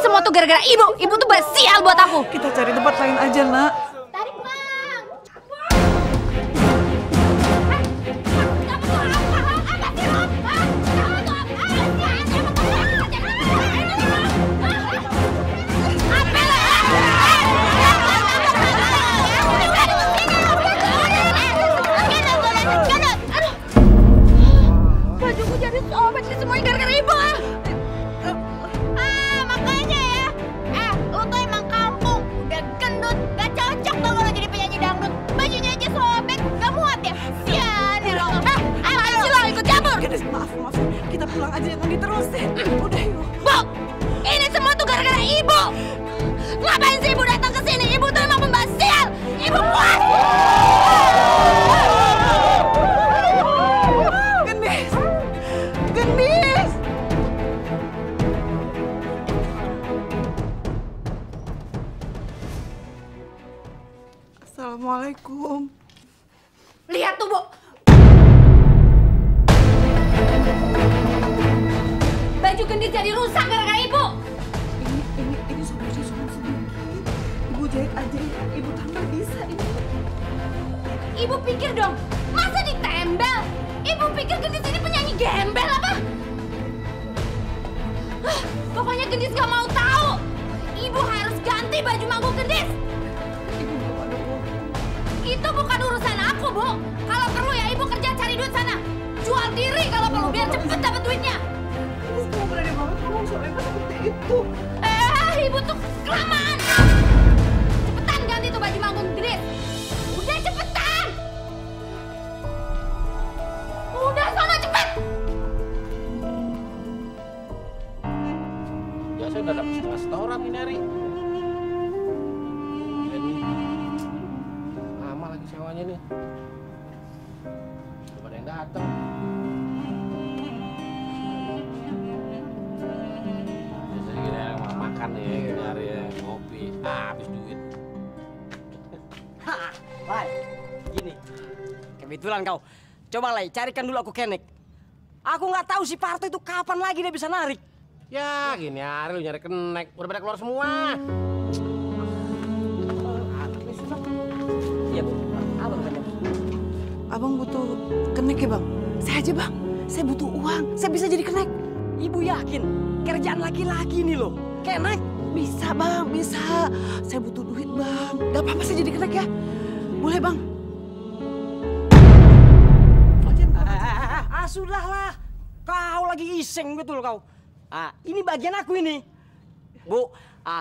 semua tuh gara-gara ibu. Ibu tuh basial buat aku. Kita cari tempat lain aja, Nak. Tarik, Bang. Bajuku jadi sobek nih semuanya gara-gara ibu. Makanya ya. Lo tuh emang kampung, udah gendut, gak cocok dong lo jadi penyanyi dangdut. Bajunya aja sobek, gak muat ya? Sian ya lo. Apaan sih lo ikut campur? Gadis, maaf. Kita pulang aja, jangan diterusin. Udah yuk. Bu, ini semua tuh gara-gara ibu. Ngapain sih ibu datang ke sini? Ibu tuh emang pembasial. Ibu puas. Gendis. Assalamualaikum. Lihat tuh, Bu. Baju Gendis jadi rusak gara-gara ibu. Ini sobeknya cuma sedikit. Ibu jahit aja ya. Ibu tambah bisa ini. Ibu pikir dong, masa ditembel? Ibu pikir Gendis ini penyanyi gembel apa? Pokoknya Gendis gak mau tahu. Ibu harus ganti baju manggung Gendis. Ibu belum ada uang. Itu bukan urusan aku, Bu. Kalau perlu ya ibu kerja cari duit sana. Jual diri kalau perlu biar cepet dapat duitnya. Ibu semua berani banget ngomong sama ibu seperti itu. Ibu tuh kelamaan. Cepetan ganti tuh baju manggung Gendis. Udah cepetan. Udah sana cepet. Ya saya udah dapat setengah setoran ini hari. Lama lagi sewanya nih. Belum ada yang datang. Biasanya gini yang makan nih, nyari ngopi, habis duit. Lai, gini. Kebetulan kau. Coba Lai, carikan dulu aku Kenek. Aku nggak tahu si Parto itu kapan lagi dia bisa narik. Ya gini hari lu nyari kenek, udah pada keluar semua. Iya, Bu. Abang kan. Abang butuh kenek ya, Bang? Saya aja, Bang. Saya butuh uang. Saya bisa jadi kenek. Ibu yakin kerjaan laki-laki ini loh. Kenek. Bisa, Bang. Bisa. Saya butuh duit, Bang. Gak apa-apa saya jadi kenek ya. Boleh, Bang? Sudahlah. Kau lagi iseng betul kau. Ini bagian aku ini. Bu,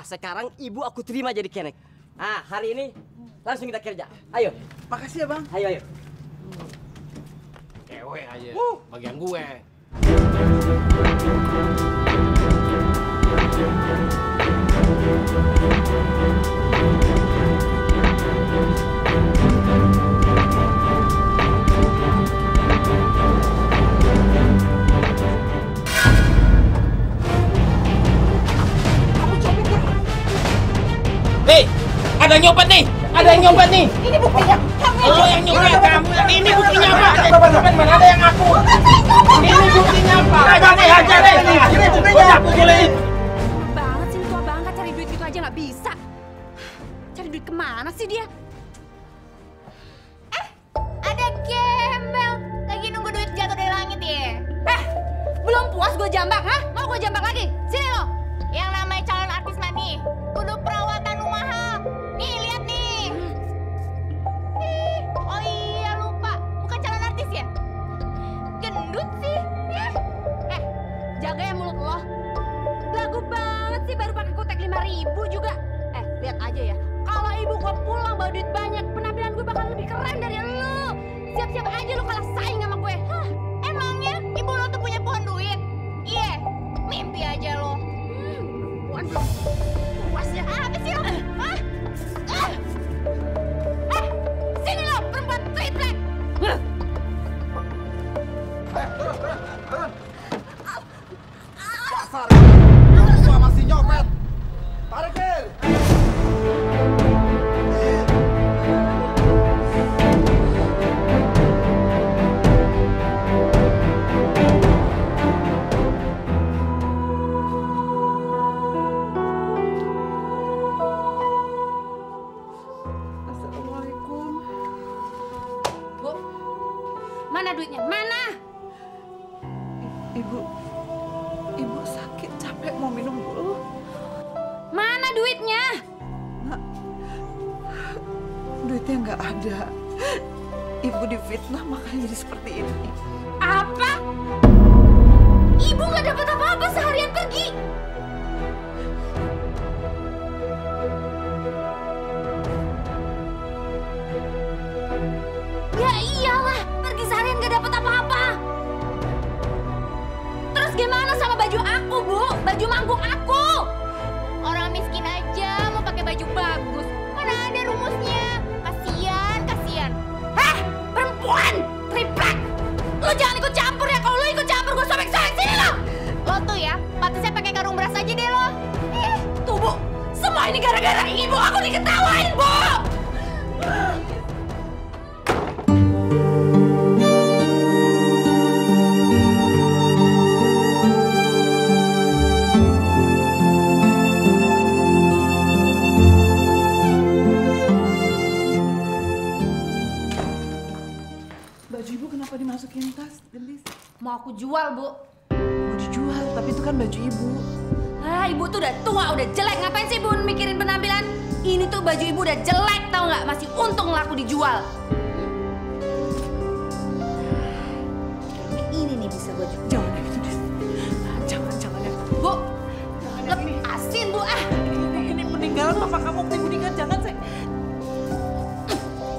sekarang ibu aku terima jadi kenek. Hari ini langsung kita kerja. Ayo. Makasih ya, Bang. Ayo. Cewek aja, bagian gue. Ada yang nyopet nih! Ada yang nyopet nih! Ini buktinya. Lo yang nyopet kamu! Ini buktinya apa? Nyopet mana ada yang ngaku? Ini buktinya apa? Hajar deh! Ini buktinya! Udah pukulin! Banget sih tua bangka cari duit gitu aja nggak bisa. Cari duit kemana sih dia? Ada gembel. Lagi nunggu duit jatuh dari langit ya. Belum puas gue jambak, hah? Mau gue jambak lagi? Sini lo. Yang namanya calon artis mah nih, kudu perawatan mahal. Nih, lihat nih. Oh iya lupa, bukan calon artis ya? Gendut sih. Jaga ya mulut lo. Lagu banget sih baru pakai kutek 5.000 juga. Lihat aja ya. Kalau ibu gue pulang bawa duit banyak, penampilan gue bakal lebih keren dari lo. Siap-siap aja lo kalah saing sama gue. Emangnya ibu lo tuh punya pohon duit? Iya, mimpi aja lo. Puan belum puas ya. Apa sih lo? Sini lo perempuan triplek. Dasar, semua masih nyopet. Tarikin. Mana duitnya? Mana? Ibu sakit, capek mau minum dulu. Mana duitnya? Nak, duitnya nggak ada. Ibu difitnah makanya jadi seperti ini. Apa? Ibu nggak dapat apa-apa seharian pergi. Ya iyalah, pergi seharian nggak dapat apa-apa. Terus gimana sama baju aku, Bu? Baju manggung aku. Orang miskin aja mau pakai baju bagus. Mana ada rumusnya? Kasian. Hah? Perempuan! Triplek! Lo jangan ikut campur ya. Kalau lo ikut campur, gue sobek-sobek sini lo! Lo tuh ya, pantasnya pakai karung beras aja deh lo. Tuh, Bu. Semua ini gara-gara ibu aku diketawain, Bu! Baju ibu kenapa dimasukin tas, Gendis? Mau aku jual, Bu. Mau dijual, tapi itu kan baju ibu. Ah, ibu tuh udah tua, udah jelek. Ngapain sih, Bu, mikirin penampilan? Ini tuh baju ibu udah jelek, tau nggak? Masih untung laku dijual. Ini nih bisa gue jual. Jangan ya gitu, Dis. Jangan ya. Bu, lepasin, Bu. Ah, Ini peninggalan papa kamu, meninggal, jangan, saya.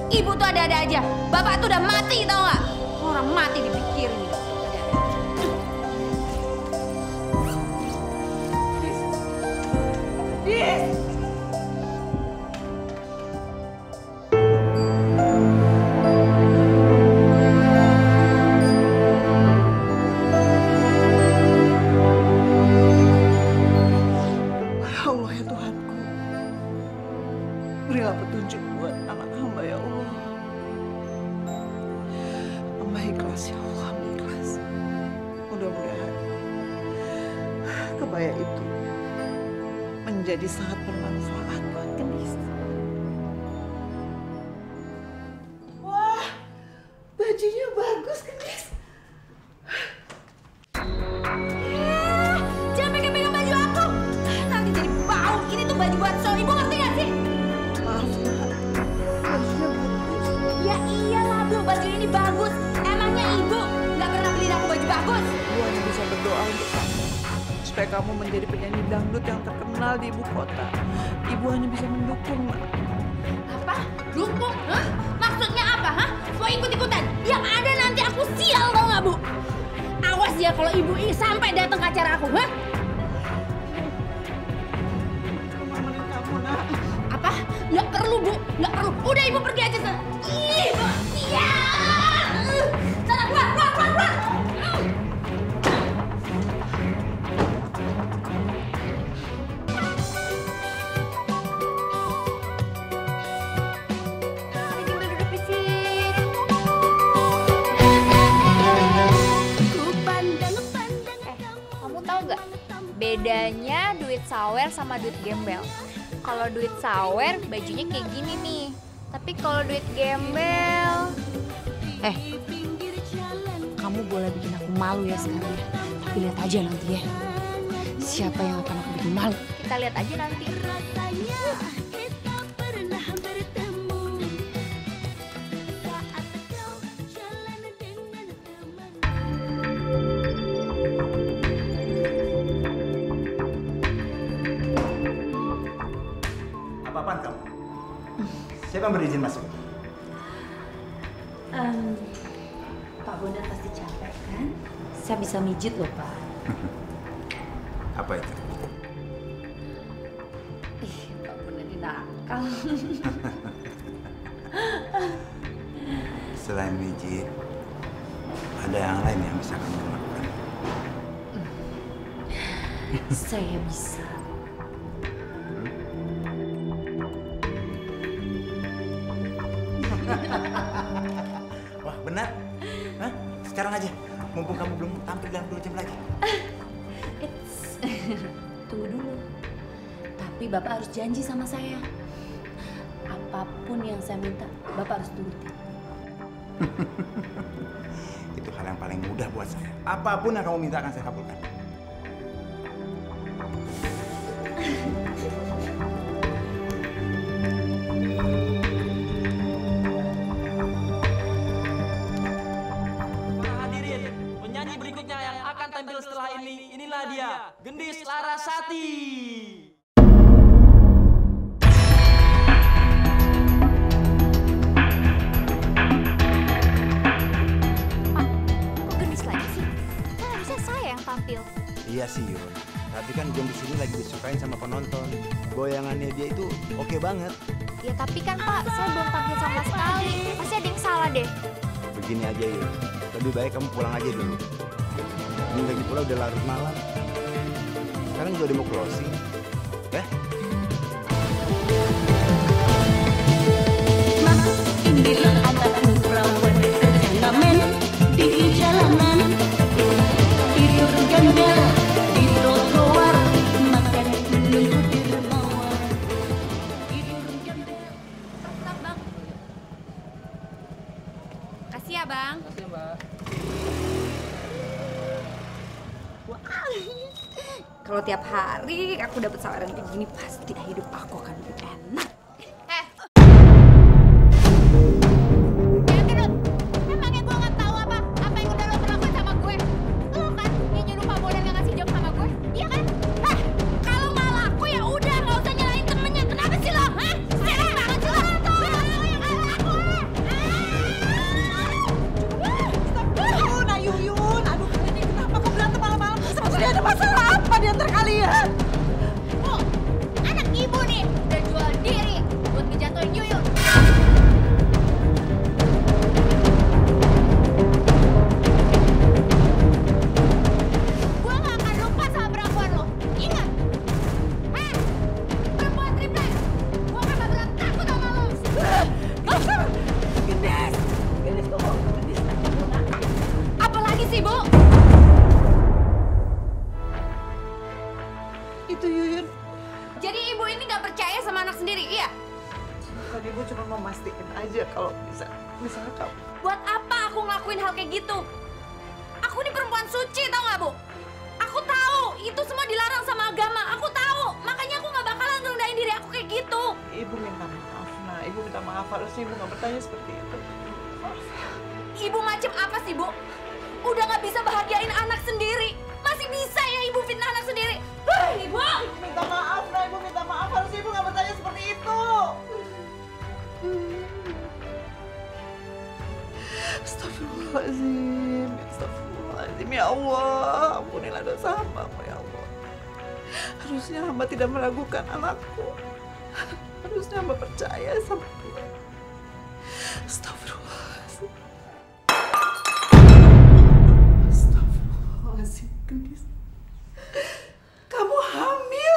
ibu tuh ada-ada aja. Bapak tuh udah mati, tau nggak? Orang mati dipikirin. Dis! Ya Allah ya Tuhanku, berilah petunjuk buat anak hamba ya Allah. Hamba ikhlas ya Allah, hamba ikhlas. Mudah-mudahan kebaya itu menjadi sangat bermanfaat buat Gendis. Wah, bajunya bagus, Gendis. Jangan pegang-pegang baju aku. Nanti jadi bau. Ini tuh baju buat show. Ibu ngerti gak sih? Maaf, Nak. Bajunya bagus. Ya iyalah, Bu. Baju ini bagus. Emangnya ibu nggak pernah beliin aku baju bagus? Ibu hanya bisa berdoa untuk kamu, supaya kamu menjadi penyanyi dangdut yang terkenal di ibu kota. Ibu hanya bisa mendukung, Nak. Apa? Dukung? Hah? Maksudnya apa? Hah? Mau ikut-ikutan? Yang ada nanti aku sial, tau nggak, Bu? Awas ya kalau ibu sampai datang ke acara aku, hah? Nemenin kamu, Nak. Apa? Nggak perlu, Bu. Nggak perlu. Udah, ibu pergi aja sana. Ih, sial! Sana, keluar. Duduk di sini. Kamu tahu gak bedanya duit sawer sama duit gembel? Kalau duit sawer bajunya kayak gini nih, tapi kalau duit gembel, Kamu boleh bikin aku malu ya sekarang ya. Tapi lihat aja nanti ya. Siapa yang akan aku bikin malu? kita lihat aja nanti. Apa-apaan kamu? Siapa yang berizin masuk? Pak Bondan pasti capek kan? Saya bisa mijit loh, Pak. Apa itu? Ih, Pak Bondan ini nakal. Selain mijit, ada yang lain yang bisa kamu lakukan. Saya bisa. Wah, benar? Hah? Sekarang aja, mumpung kamu belum tampil dalam 2 jam lagi. Tunggu dulu. Tapi Bapak harus janji sama saya. Apapun yang saya minta, Bapak harus turutin. Itu hal yang paling mudah buat saya. Apapun yang kamu minta akan saya kabulkan. Hadirin, penyanyi berikutnya yang akan tampil setelah ini, inilah dia, Gendis Larasati. Tampil. Iya sih Yun, tapi kan Gendis ini lagi disukain sama penonton. Goyangannya dia itu oke banget. Ya tapi kan Pak, saya belum tampil sama sekali. Pasti ada yang salah deh. Begini aja Yun, lebih baik kamu pulang aja dulu. Ini lagi pula udah larut malam. Sekarang juga udah mau closing, ya? Mas, inilah anakku perawan kerjaan di jalanan. Tidur gembel di trotoar, makan menunggu di dermawan. Tidur gembel. Tetap, Bang. Kasih ya, Bang. Kasih, Mbak. Kalau tiap hari aku dapat saweran kayak gini, pasti hidup aku akan lebih enak. Emangnya gue nggak tahu apa yang udah lo perlakuin sama gue? Lo kan yang nyuruh Pak Bondan nggak ngasih job sama gue, iya kan? Kalau nggak laku ya udah, nggak usah nyalain temennya. Kenapa sih lo? Sering banget sih lo. Nah Yuyun, aduh ini kenapa kok berantem malam-malam? Sebetulnya ada masalah apa di antara kalian? Oh, anak ibu nih udah jual diri buat ngejatuhin Yuyun. Gue gak akan lupa sama perempuan lo. Ingat? Perempuan triplek. Gue gak bakal takut sama lo. Gendis, Gendis tunggu, Gendis. Apalagi sih, Bu? Itu Yuyun, Jadi ibu ini gak percaya sama anak sendiri, iya? bukan ibu cuma mau mastiin aja kalau misalnya kamu. Buat apa aku ngelakuin hal kayak gitu? Aku ini perempuan suci, tau gak, Bu? Aku tahu itu semua dilarang sama agama. Aku tahu, makanya aku gak bakalan ngerendahin diri aku kayak gitu. Ibu minta maaf, nah ibu minta maaf, harusnya ibu nggak bertanya seperti itu. Ibu macam apa sih, Bu? Udah gak bisa bahagiain anak sendiri. Masih bisa ya ibu fitnah anak sendiri? Ibu! Minta maaf, nah ibu minta maaf, harusnya ibu nggak bertanya seperti itu. Astagfirullahaladzim, astagfirullahaladzim, ya Allah, ampunilah dosa hamba-Mu ya Allah. Harusnya hamba tidak meragukan anakku. Harusnya hamba percaya sama Dia. Astagfirullahaladzim. Astagfirullahaladzim, Gendis. Kamu hamil?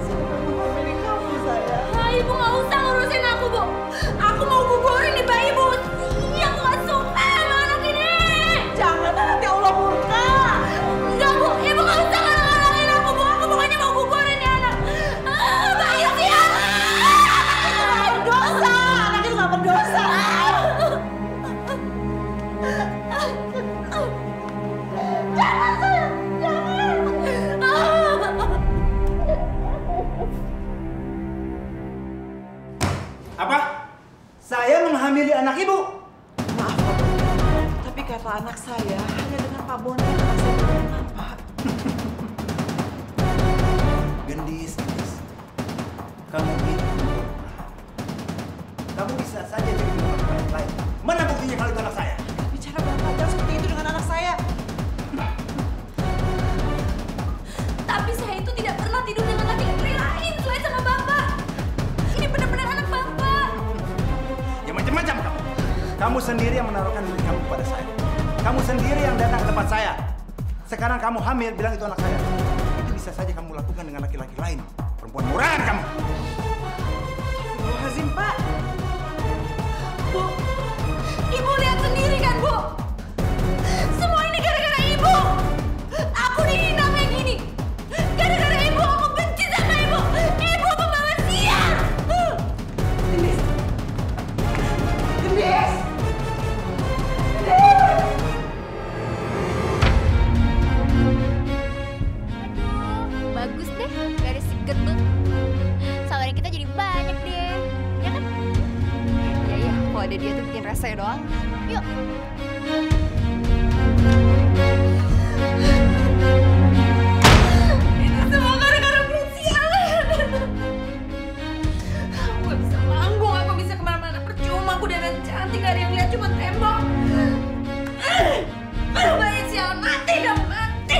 Siapa yang menghamili kamu, sayang? Nah, ibu gak usah ngurusin aku, Bu. Aku mau gugurin nih bayi, Bu. Iya, aku gak suka sama anak ini. Jangan, nanti Allah murka. Enggak, Bu. Ibu gak usah ngalangin aku, Bu. Aku pokoknya mau gugurin nih anak. Bayi sih ya. Berdosa, anak itu gak berdosa. Jangan, sayang. Jangan. Apa? Saya menghamili anak ibu? Maaf, Pak Bondan. Tapi kata anak saya, hanya dengan Pak Bondan yang saya berkenan, Pak. Gendis, Gendis. Kamu itu. Kamu bisa saja jadi anak lain. Mana buktinya kalau itu anak saya? Bicara Bapak jangan seperti itu dengan anak saya. Tapi saya itu tidak pernah tidur dengan laki-laki lain selain sama Bapak. Ini benar-benar anak Bapak. Ya macam-macam kamu. Kamu sendiri yang menaruhkan diri kamu kepada saya. Kamu sendiri yang datang ke tempat saya. Sekarang kamu hamil, bilang itu anak saya. Itu bisa saja kamu lakukan dengan laki-laki lain. Perempuan murahan kamu. Hazim, Pak. Bu, Ibu lihat sendiri kan, Bu? Semua ini gara-gara Ibu. Aku dihina kayak gini. Gara-gara Ibu, aku benci sama Ibu. Ibu pembawa sial. kalau ada dia tuh bikin rese doang. Yuk. Ini semua gara-gara sialan. Aku gak bisa manggung, aku bisa kemana-mana. Percuma aku dandan cantik, gak ada yang lihat, cuma tembok. Aduh, banyak sialan, mati dong, mati.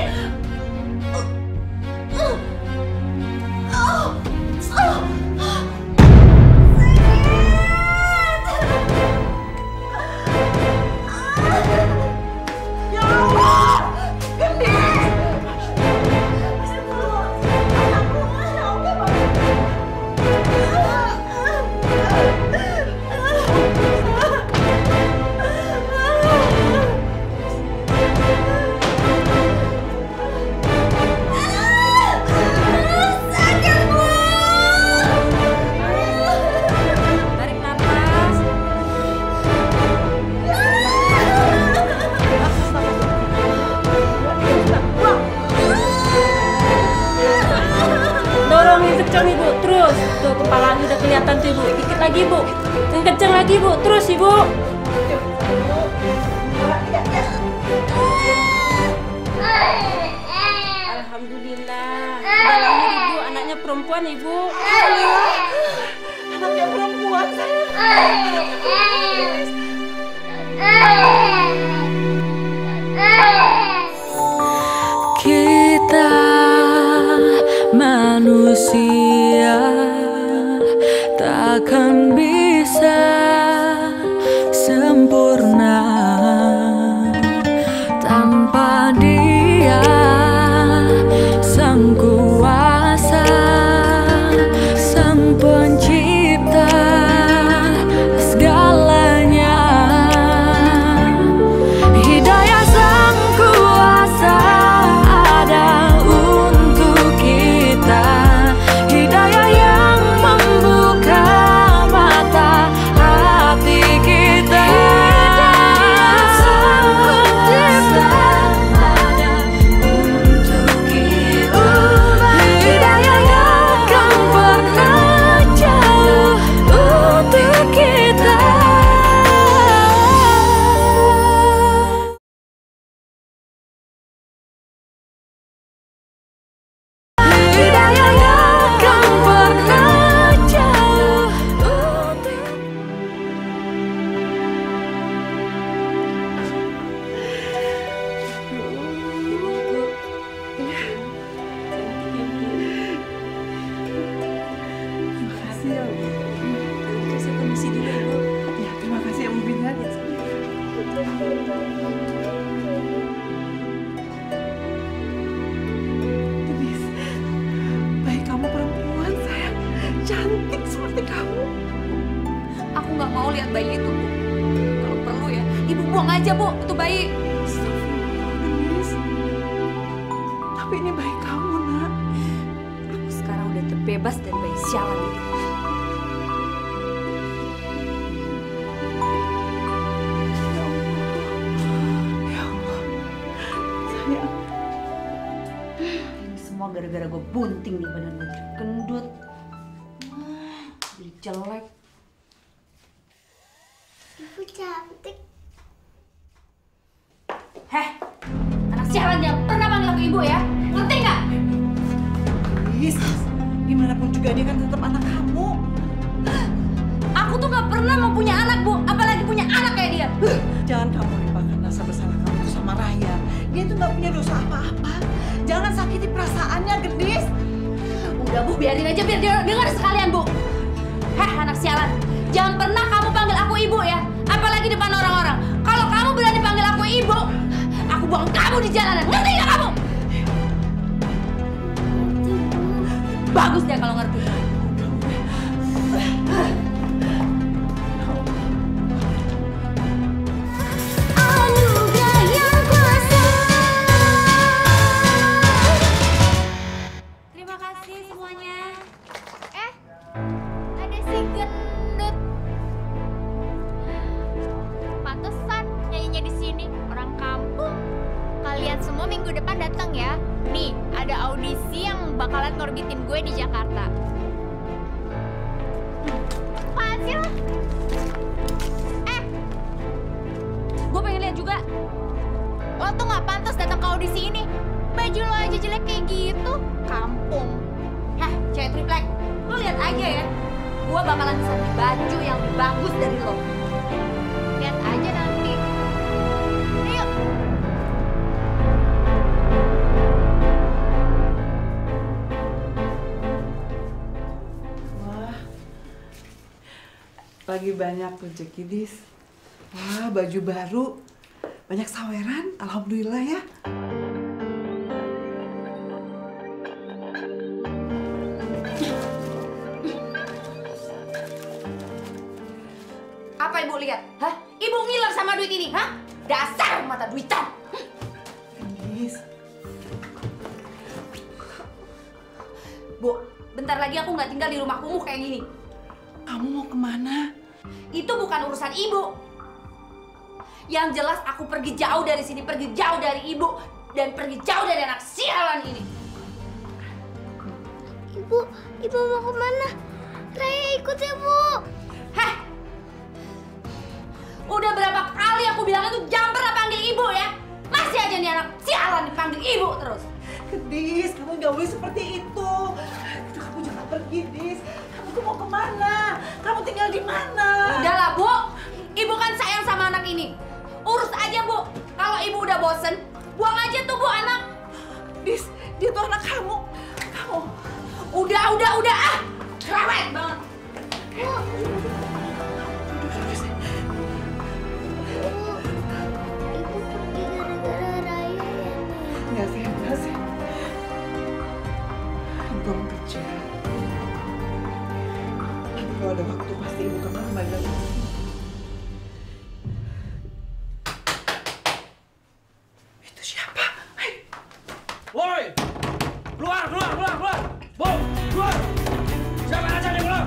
Kencang ibu, terus tuh kepalanya udah kelihatan tuh ibu, dikit lagi ibu, kencang lagi ibu, terus ibu. Alhamdulillah, udah lahir ibu, anaknya perempuan ibu. Anaknya perempuan saya. Kita manusia takkan bisa sempurna tanpa Dia, Sang Kuasa, Sang Pencipta segalanya. Hidayah Sang Kuasa ada untuk kita, hidayah yang membuka mata hati kita. Hidayah Sang Pencipta ada untuk kita, hidayah yang akan pernah jauh untuk kita. Hidayah yang akan pernah jauh untuk Terima kasih ya, Bu. Saya permisi dulu ibu. Ya, terima kasih ya, Bu Binar. Denise, bayi kamu perempuan, sayang. Cantik seperti kamu. Aku nggak mau lihat bayi itu, Bu. Kalau perlu ya, ibu buang aja, Bu, itu bayi. Astagfirullah, Denise. Tapi ini bayi kamu, nak. Aku sekarang udah terbebas dari bayi sialan itu. Ya Allah. Sayang. Ini semua gara-gara gue bunting nih badan gue gendut. Jadi jelek. Ibu cantik. Heh, anak sialan jangan pernah panggil aku ibu ya. Ngerti nggak? Denise, gimana pun juga dia kan tetap anak kamu. Aku tuh nggak pernah mau punya anak, Bu. Apalagi punya anak kayak dia. Jangan kamu limpahkan rasa bersalah kamu itu sama Raya. Dia tuh nggak punya dosa apa-apa. Jangan sakiti perasaannya, Gendis. Udah, Bu, biarin aja biar dia dengar sekalian, Bu. Heh, anak sialan. Jangan pernah kamu panggil aku ibu ya. Apalagi depan orang-orang. Kalau kamu berani panggil aku ibu, aku buang kamu di jalanan. Ngerti nggak kamu? Bagus deh kalau ngerti. Anugerah yang kuasa. Terima kasih semuanya. Ada si gendut. Pantesan nyanyinya di sini orang kampung. Kalian semua minggu depan datang ya. Nih, ada audisi yang bakalan ngorbitin gue di Jakarta. Apaan sih lo? tuh nggak pantas datang ke audisi ini. Baju lo aja jelek kayak gitu. Kampung. Heh, cewek triplek, lo lihat aja ya. Gua bakalan bisa beli baju yang lebih bagus dari lo. Lihat aja nanti. Yuk. Wah, lagi banyak rezeki, Dis. Wah, baju baru, banyak saweran, alhamdulillah ya. Apa ibu lihat? Hah? Ibu ngiler sama duit ini, hah? Dasar mata duitan. Dis. Bu, bentar lagi aku nggak tinggal di rumah kumuh kayak gini. Kamu mau kemana? Itu bukan urusan ibu. Yang jelas aku pergi jauh dari sini, pergi jauh dari ibu, dan pergi jauh dari anak sialan ini. Ibu mau kemana? Raya ikut ya, Bu. Heh, udah berapa kali aku bilang itu jangan pernah panggil ibu ya. Masih aja nih anak sialan dipanggil ibu terus. Dis, kamu nggak boleh seperti itu. Kamu jangan pergi, Dis. Kamu tuh mau kemana? Kamu tinggal di mana? Udahlah, Bu. Ibu kan sayang sama anak ini. Urus aja, Bu. Kalau ibu udah bosen, buang aja tuh, Bu, anak. Dis, dia tuh anak kamu. Kamu. Udah, ah. Cerewet banget. Ibu pergi gara-gara Raya ya, Nek? Nggak sih, nggak sih. Kamu kerja. Nanti kalau ada waktu pasti ibu kamu kembali lagi. Itu siapa? Hei. Woi! Keluar! Bu, keluar! Siapa aja nih keluar?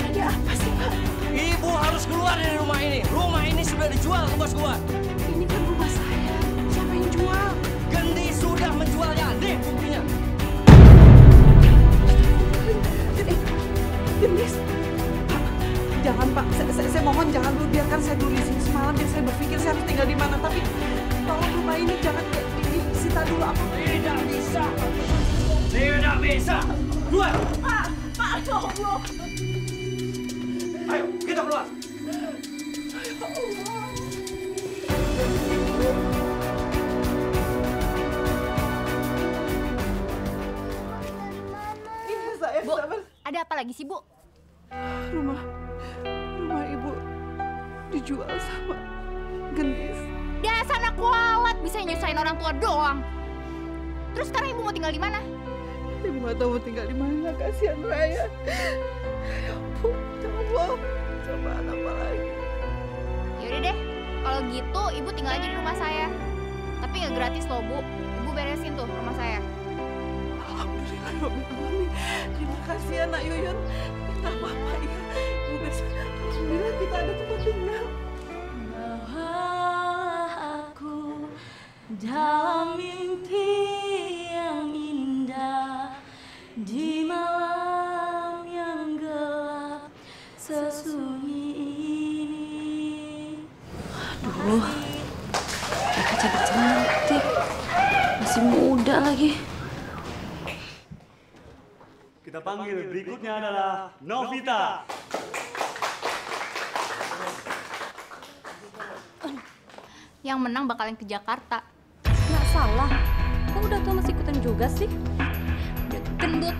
Ada apa sih, Pak? Ibu harus keluar dari rumah ini. Rumah ini sudah dijual ke bos gua. Ini kan rumah saya. Siapa yang jual? Gendi sudah menjualnya. Nih buktinya. Gendis. Pak, jangan Pak. Saya mohon jangan dulu, biarkan saya dulu di sini semalam. Biar saya berpikir saya harus tinggal di mana. Tapi tolong rumah ini jangan disita dulu apa. Tidak bisa. Tidak bisa. Keluar. Pak, ya Allah. Ayo, kita keluar. Iya, saya Bu, sabar. ada apa lagi sih, Bu? Rumah ibu dijual sama Gendis. Dasar anak kualat, bisa nyusahin orang tua doang. Terus sekarang ibu mau tinggal di mana? Ibu nggak tahu mau tinggal di mana, kasihan Raya. Ya ampun, ya Allah, cobaan apa lagi? Yaudah deh, kalau gitu ibu tinggal aja di rumah saya. Tapi nggak gratis loh, Bu. Ibu beresin tuh rumah saya. Alhamdulillah, Alamin. Terima kasih ya, Nak Yuyun. Minta apa-apa ya. Ibu besok, alhamdulillah kita ada tempat tinggal. Bawalah aku dalam mimpi yang indah di malam yang gelap sesunyi ini. Aduh, mereka cantik-cantik, masih muda lagi. Kita panggil berikutnya adalah Novita. Yang menang bakalan ke Jakarta. Nggak salah, kok udah tua masih ikutan juga sih? Udah gendut,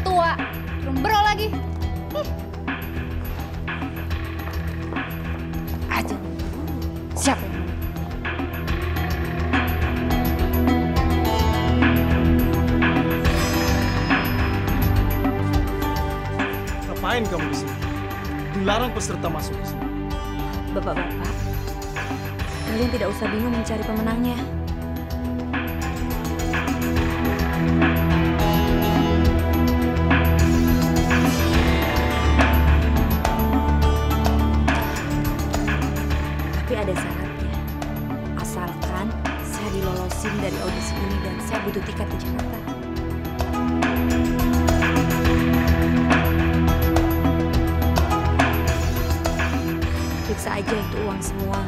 tua, jomblo lagi. Aja. Siapa yang menang? Ngapain kamu di sini? Dilarang peserta masuk ke sini. Bapak-bapak, kalian tidak usah bingung mencari pemenangnya. Tapi ada syaratnya. Asalkan saya dilolosin dari audisi ini dan saya butuh tiket ke Jakarta. Periksa aja itu uang semua.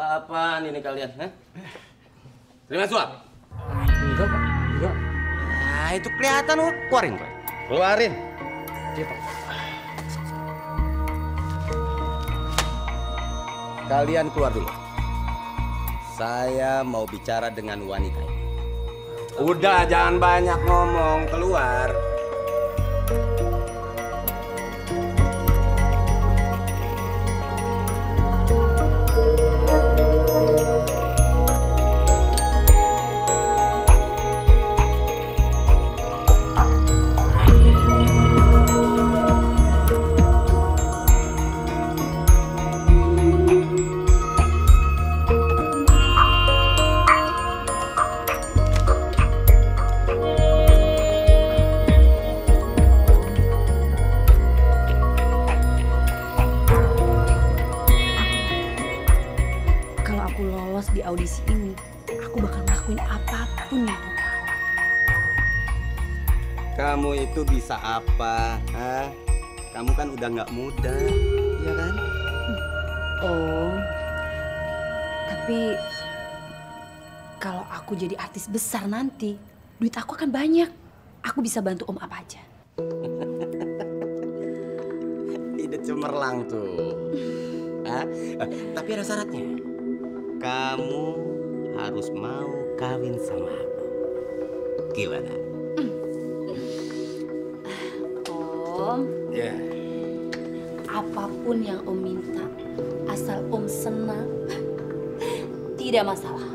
Apaan ini kalian? Hah? Terima suap? Enggak, Pak. Enggak. Nah, itu kelihatan, keluarin, Pak. Keluarin. Iya, Pak. Kalian keluar dulu. Saya mau bicara dengan wanita ini. Udah, jangan banyak ngomong, keluar. Di audisi ini, aku bakal ngelakuin apapun yang mau. Kamu itu bisa apa? Hah? Kamu kan udah nggak muda, ya kan? Om, tapi kalau aku jadi artis besar nanti, duit aku akan banyak. Aku bisa bantu Om apa aja. Ide cemerlang tuh. Hah? Tapi ada syaratnya. Kamu harus mau kawin sama aku. Gimana? Om, Ya. apapun yang Om minta, asal Om senang, tidak masalah.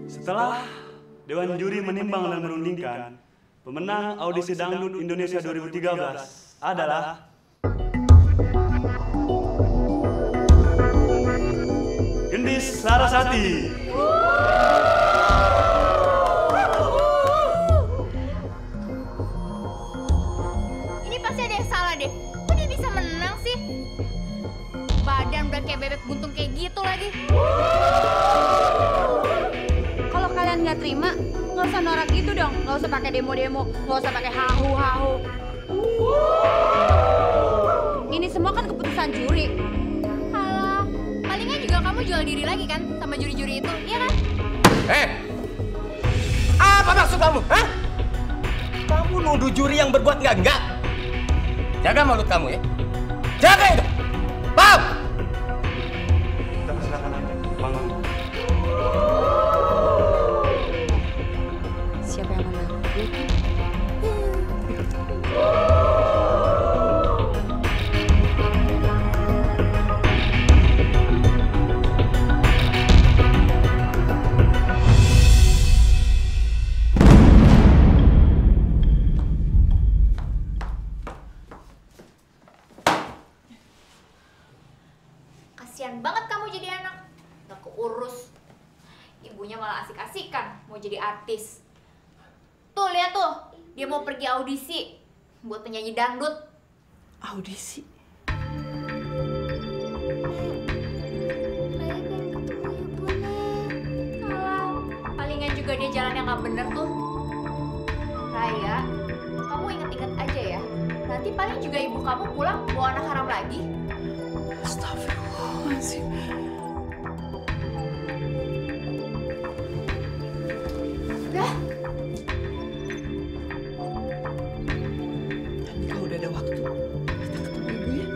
Setelah Dewan Juri menimbang dan merundingkan, pemenang audisi Dangdut Indonesia 2013 adalah Gendis Larasati. Ini pasti ada yang salah deh. Kok dia bisa menang sih? Badan udah kayak bebek buntung kayak gitu lagi. Kalau kalian nggak terima, nggak usah norak gitu dong. Nggak usah pakai demo-demo, nggak usah pakai hahu-hahu. Ini semua kan keputusan juri. Alah, palingan juga kamu jual diri lagi kan sama juri-juri itu, iya kan? Apa maksud kamu? Hah? Kamu nuduh juri yang berbuat enggak? Jaga mulut kamu ya. Jaga itu. Paham? Kita persilakan Anda. Bangun. Siapa yang menang? Kasian banget kamu jadi anak. Gak keurus. Ibunya malah asik-asikan mau jadi artis. Tuh, lihat tuh. Dia mau pergi audisi buat penyanyi dangdut. Audisi? Alah, palingan juga dia jalan yang gak bener tuh. Raya, kamu inget-inget aja ya. Nanti paling juga ibu kamu pulang bawa anak haram lagi. Astagfirullahaladzim. Udah. Kalau udah ada waktu, kita ketemu ibu ya.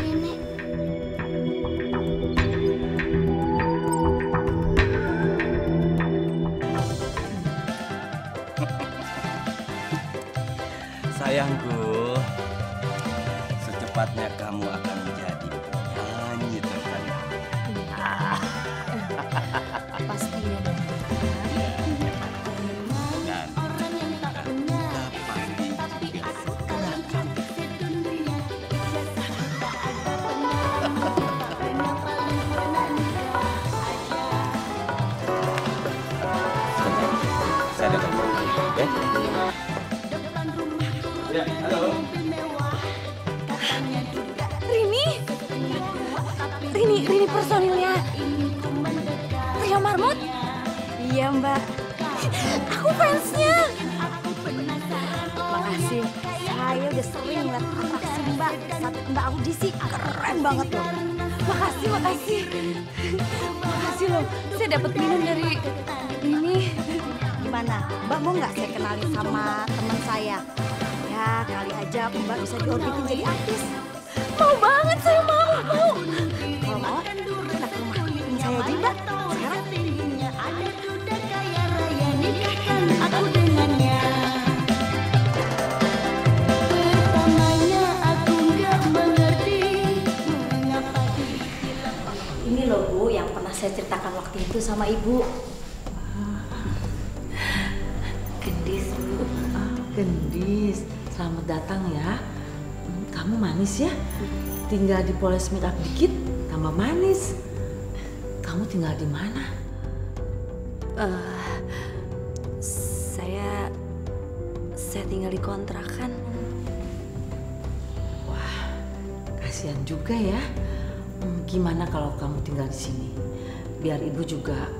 Nenek. Sayangku, secepatnya kamu akan menjadi penyanyi terkenal. Pastinya. Dan saya datang ya. Ya, halo. Rini personilnya Rio Marmut? Iya Mbak, aku fansnya. Makasih, saya udah sering lihat atraksi Mbak saat Mbak audisi keren banget loh. Makasih, makasih. Makasih loh, saya dapat minum dari ini. Gimana? Mbak mau nggak saya kenalin sama teman saya? Ya kali aja Mbak bisa diorbitin jadi artis. Mau banget, saya mau. Kalau mau, kita ke rumah. Saya aja Mbak. Sekarang. Aku dengannya. Pertamanya aku nggak mengerti mengapa. Ini loh Bu, yang pernah saya ceritakan waktu itu sama Ibu. Gendis, Bu. Gendis, selamat datang ya. Kamu manis ya. Tinggal dipoles make up dikit, tambah manis. Kamu tinggal di mana? Saya tinggal di kontrakan. Wah, kasihan juga ya. Gimana kalau kamu tinggal di sini? Biar ibu juga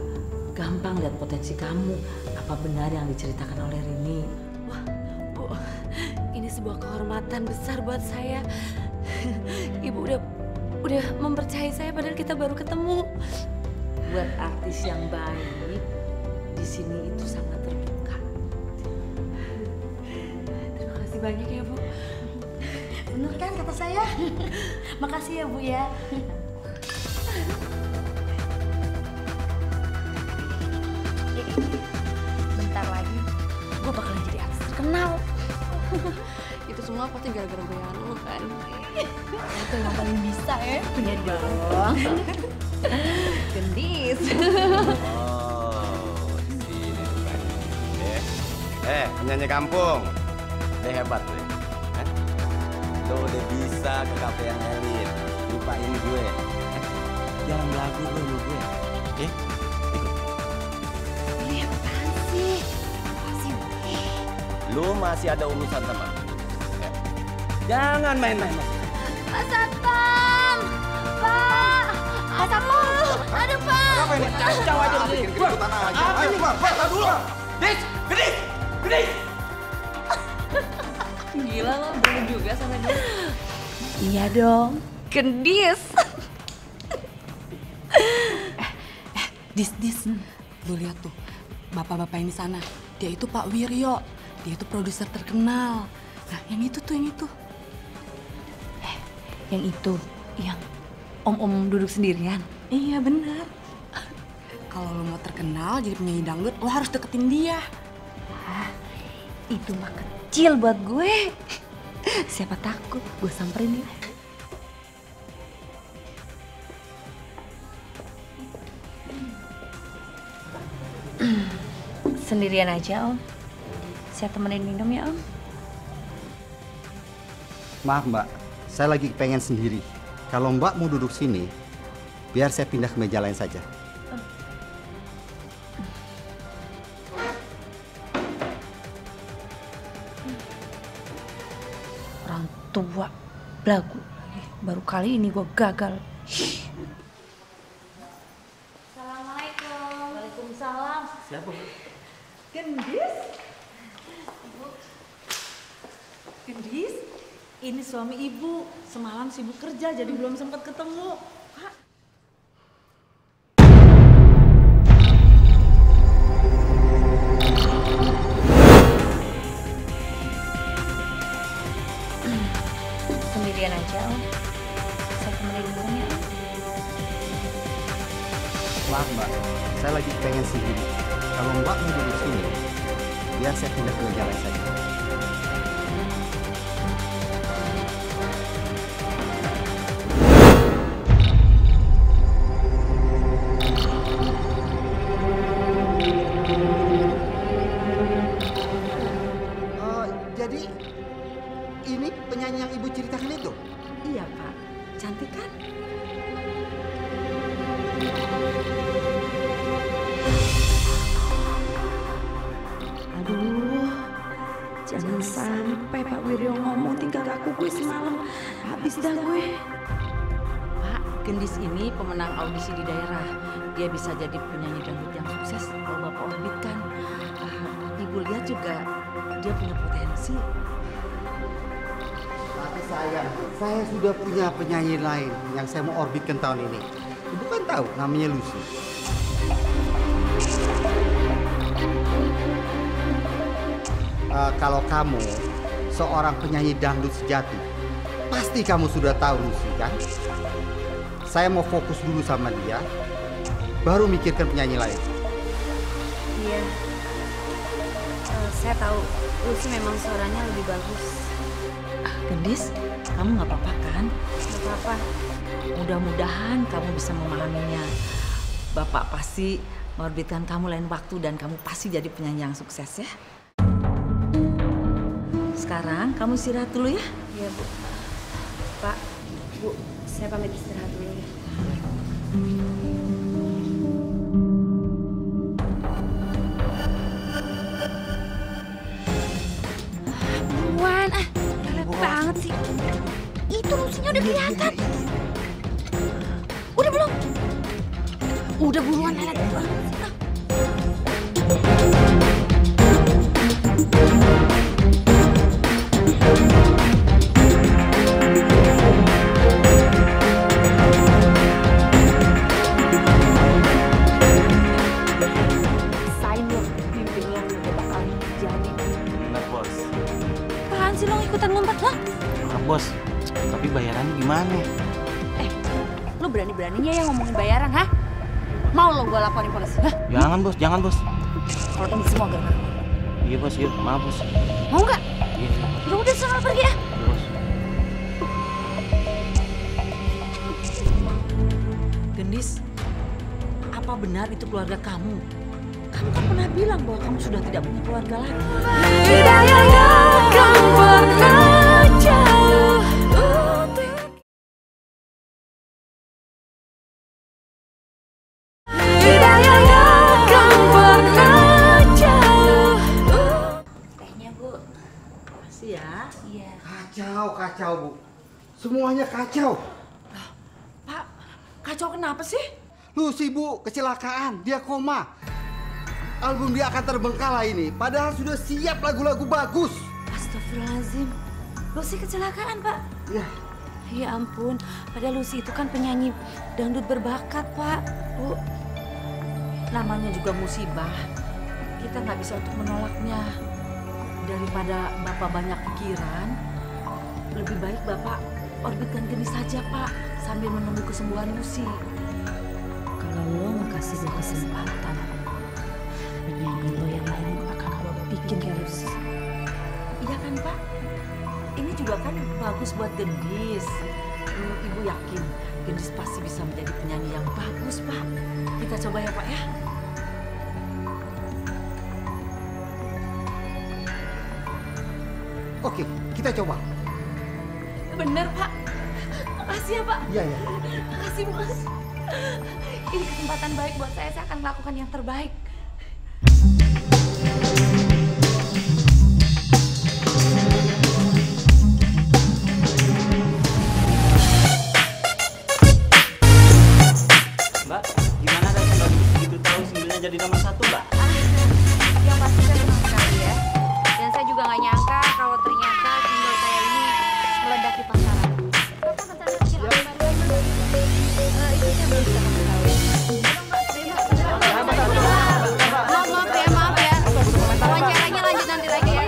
gampang lihat potensi kamu. Apa benar yang diceritakan oleh Rini? Wah, Bu, ini sebuah kehormatan besar buat saya. Ibu udah mempercayai saya padahal kita baru ketemu. Buat artis yang baik, di sini itu sangat terbuka. Terima kasih banyak ya, Bu. Bener kan kata saya? Makasih ya Bu ya. Bentar lagi gue bakalan jadi artis terkenal. Itu semua pasti gara-gara goyangan lu kan. Itu yang paling bisa ya. Punya dong. Gendis. Oh, sini rupanya. Penyanyi kampung. Udah hebat lu. Lo udah bisa ke kafe yang elit. Lupain gue. Jangan belagu lo sama gue. Ini apaan sih? Lu masih ada urusan sama gue. Jangan main-main. Pak Satpam! Pak! Pak Satpam! Aduh Pak! Apa ini? Kacau aja di sini. Keributan aja. Ayo, Pak, dulu. Dis, Gendis. Gila lo, berani juga sama dia. Iya dong, Gendis. Dis, lu lihat tuh, bapak-bapak yang di sana. Dia itu Pak Wiryo, dia itu produser terkenal. Nah, yang itu. Yang itu, yang om-om duduk sendirian. Iya benar. Kalau lo mau terkenal jadi penyanyi dangdut, lo harus deketin dia. Itu mah kecil buat gue. Siapa takut gue samperin dia. Sendirian aja Om. Saya temenin minum ya Om. Maaf Mbak, saya lagi pengen sendiri. Kalau Mbak mau duduk sini, biar saya pindah ke meja lain saja. Orang tua, belagu lagi. Baru kali ini gue gagal. Assalamualaikum. Waalaikumsalam. Siapa? Gendis? Gendis? Ini suami ibu. Semalam sibuk kerja jadi belum sempat ketemu. Pak. Sendirian aja Om. Saya temenin minum ya Om. Maaf Mbak, saya lagi pengen sendiri. Kalau Mbak mau duduk sini, biar saya pindah ke meja lain saja. Jadi ini penyanyi yang Ibu ceritakan itu? Iya Pak, cantik kan? Aduh, jangan sampai Pak Wiryo ngomong tingkah laku gue semalam. Habis dah gue. Pak, Gendis ini pemenang audisi di daerah. Dia bisa jadi penyanyi dangdut yang sukses kalau Bapak orbitkan. Ibu lihat juga dia punya potensi. Tapi sayang, saya sudah punya penyanyi lain yang saya mau orbitkan tahun ini. Ibu kan tahu namanya Lucy. Kalau kamu seorang penyanyi dangdut sejati, pasti kamu sudah tahu Lucy kan? Saya mau fokus dulu sama dia, baru mikirkan penyanyi lain. Iya, saya tahu Lucy memang suaranya lebih bagus. Gendis, kamu nggak apa-apa kan? Nggak apa-apa. Mudah-mudahan kamu bisa memahaminya. Bapak pasti mengorbitkan kamu lain waktu dan kamu pasti jadi penyanyi yang sukses ya. Sekarang kamu istirahat dulu ya. Iya, Bu. Pak, Bu, saya pamit istirahat dulu ya. Buruan, galak banget sih. Itu Lucy-nya udah kelihatan. Udah belum? Udah buruan, lelet banget sih. Bos, tapi bayarannya gimana? Lu berani-beraninya yang ngomongin bayaran, hah? Mau lo gue laporin polisi, hah? Jangan bos, jangan bos. Kalau ini semua gara-gara. Iya bos, yuk, maaf bos. Mau nggak? Iya. Ya udah, sana pergi ya. Gendis, apa benar itu keluarga kamu? Kamu kan pernah bilang bahwa kamu sudah tidak punya keluarga lagi. Hidayahnya kan pernah jauh. Hidayahnya kan pernah jauh. Tehnya, Bu. Makasih ya. Iya. Kacau, Bu. Semuanya kacau. Pak, kacau kenapa sih? Lucy, Bu, kecelakaan. Dia koma. Album dia akan terbengkalai ini. Padahal sudah siap lagu-lagu bagus. Astagfirullahaladzim. Lucy kecelakaan, Pak? Ya. Ya ampun. Padahal Lucy itu kan penyanyi dangdut berbakat, Pak. Bu. Namanya juga musibah. Kita nggak bisa untuk menolaknya. Daripada Bapak banyak pikiran, lebih baik Bapak orbitkan Gendis saja, Pak. Sambil menunggu kesembuhan Lucy. Kalau lo nggak kasih gue kesempatan, penyanyi lo yang lain akan gue bikin kayak Lucy. Iya kan, Pak? Ini juga kan bagus buat Gendis. Ibu yakin Gendis pasti bisa menjadi penyanyi yang bagus, Pak. Kita coba ya, Pak ya. Oke, kita coba. Bener, Pak. Makasih ya, Pak. Iya, iya. Makasih, Mas. Ini kesempatan baik buat saya akan melakukan yang terbaik. Mbak, gimana rasanya begitu tahu singlenya jadi nomor 1, Mbak? Yang pasti saya senang sekali ya. Dan saya juga nggak nyangka kalau ternyata single saya ini meledak di pasaran. Itu saya belum bisa kasih tahu. Maaf ya. Wawancaranya lanjut nanti lagi ya.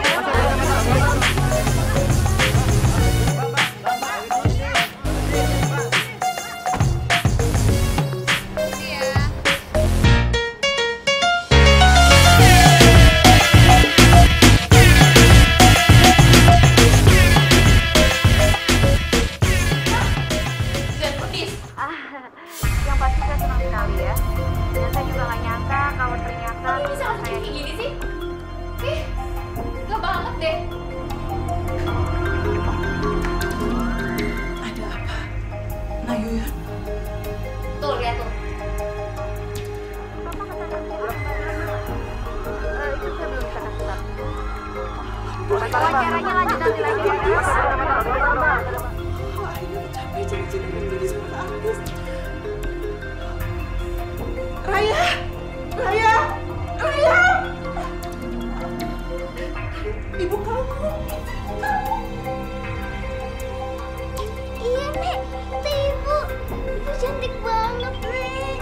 Yang pasti saya senang sekali ya. Dan saya juga nggak nyangka kalau ternyata bisa kayak gini sih. Ih, gak banget deh. Ada apa? Nayuyun? Tuh, lihat tuh. Itu saya belum bisa kasih tahu. Wawancaranya lanjut nanti lagi ya. Akhirnya capek jadi seorang artis. Raya! Ibu kamu! Iya, Nek. Itu Ibu. Ibu cantik banget, Nek.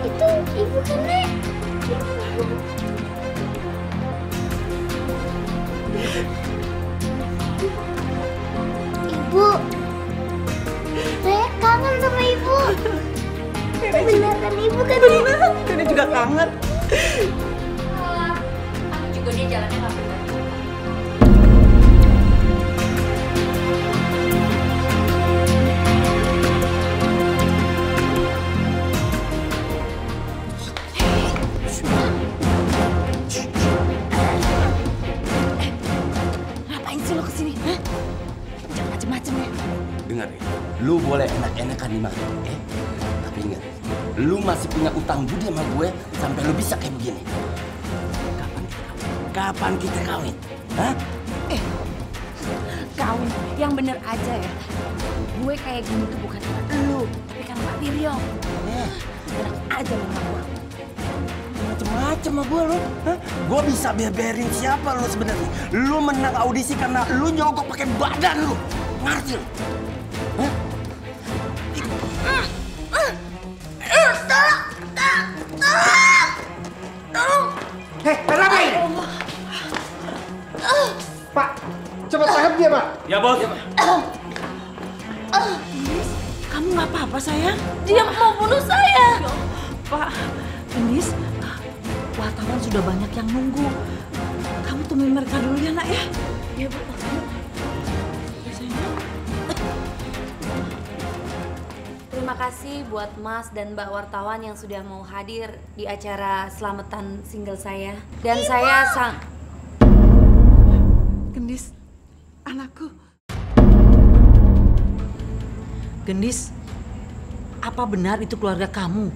Itu Ibu kan, Nek? Ibu. Raya kangen sama Ibu. Benar kan Ibu kan? Benar, Nenek juga kangen. Aku juga dia jalannya nggak benar. Ngapain sih lo kesini? Hah? Jangan macem-macem ya. Dengar ya, lu boleh enak-enakan dimakan, tapi ingat, lu masih punya utang budi sama gue sampai lu bisa kayak begini. Kapan kita kawin? Hah? Kawin yang bener aja ya. Gue kayak gini tuh bukan karena lu, tapi karena Pak Wiryo. Enak aja lu ngaku. Macem-macem sama gue lu. Hah? Gue bisa beberin siapa lu sebenarnya. Lu menang audisi karena lu nyogok pakai badan lu. Ngerti lu? Hah? Hei, kenapa ini? Pak, cepat tangkap dia, Pak. Ya, Bos. Kamu nggak apa-apa sayang? Dia mau bunuh saya. Pak, Gendis, wartawan sudah banyak yang nunggu. Kamu temuin mereka dulu ya nak ya? Iya Bu. Terima kasih buat Mas dan Mbak wartawan yang sudah mau hadir di acara selamatan single saya. Dan saya Gendis, anakku. Gendis, apa benar itu keluarga kamu?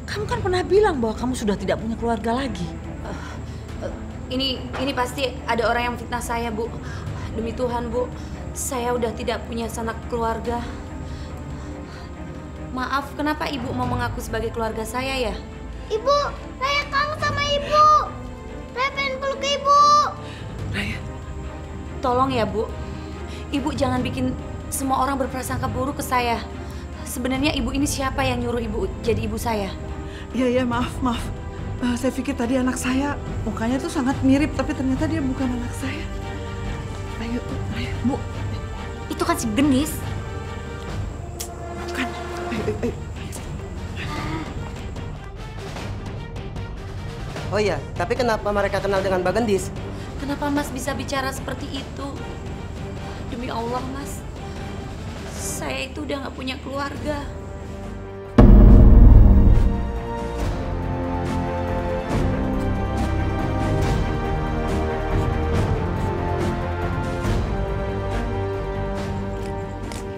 Kamu kan pernah bilang bahwa kamu sudah tidak punya keluarga lagi. Ini pasti ada orang yang fitnah saya, Bu. Demi Tuhan, Bu, saya udah tidak punya sanak keluarga. Maaf, kenapa Ibu mau mengaku sebagai keluarga saya ya? Ibu, Raya kangen sama Ibu. Raya pengen peluk Ibu. Tolong ya, Bu. Ibu jangan bikin semua orang berprasangka buruk ke saya. Sebenarnya Ibu ini siapa yang nyuruh Ibu jadi ibu saya? Iya, maaf. Saya pikir tadi anak saya mukanya tuh sangat mirip, tapi ternyata dia bukan anak saya. Ayo. Bu, itu kan si Gendis. Bukan. Ayo. Oh iya, tapi kenapa mereka kenal dengan Mbak Gendis? Kenapa Mas bisa bicara seperti itu? Demi Allah, Mas. Saya itu udah gak punya keluarga.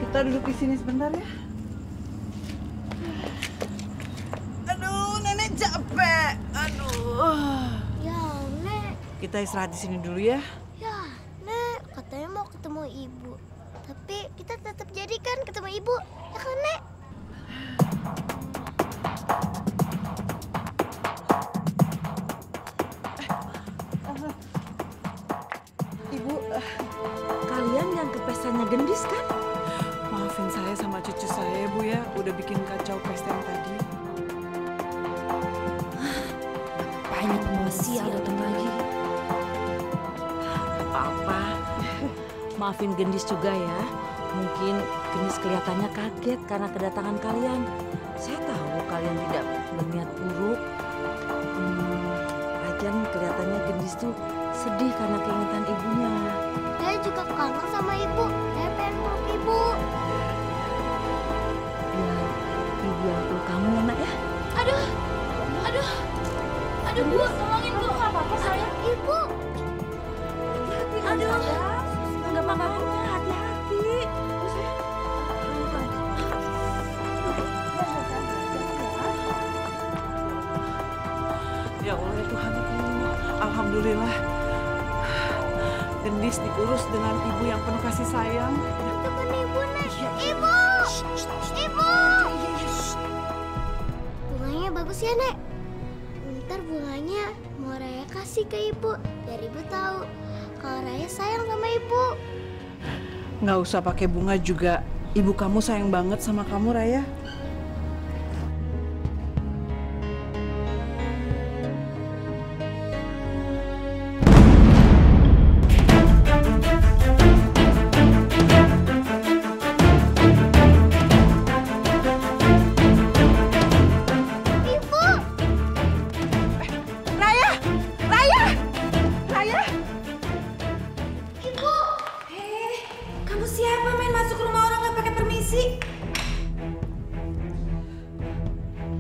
Kita duduk di sini sebentar ya. Aduh, Nenek capek. Aduh. Ya, Nek. Kita istirahat di sini dulu ya. Ya, Nek. Katanya mau ketemu Ibu. Tapi kita tetap jadikan ketemu Ibu. Ya kan, Nek? Ibu, kalian yang ke pestanya Gendis kan? Maafin saya sama cucu saya, Bu ya. Udah bikin kacau pesta yang tadi. Banyak emosi datang lagi. Apa-apa. Maafin Gendis juga ya. Mungkin Gendis kelihatannya kaget karena kedatangan kalian. Saya tahu kalian tidak berniat buruk. Lagian kelihatannya Gendis tuh sedih karena keingetan ibunya. Saya juga kangen sama Ibu. Saya pengen peluk Ibu. Biar ibu yang peluk kamu ya nak ya. Aduh Bu, tolongin Bu. Gak apa-apa saya. Ibu. Aduh, nggak apa-apa, hati-hati. Ya Allah ya Tuhan, alhamdulillah. Gendis diurus dengan ibu yang penuh kasih sayang. Itu kan Ibu, Nek. Ibu! Ibu! Bunganya bagus ya, Nek. Ntar bunganya mau Raya kasih ke Ibu. Biar Ibu tahu kalau Raya sayang sama ibu. Nggak usah pakai bunga juga. Ibu kamu sayang banget sama kamu, Raya.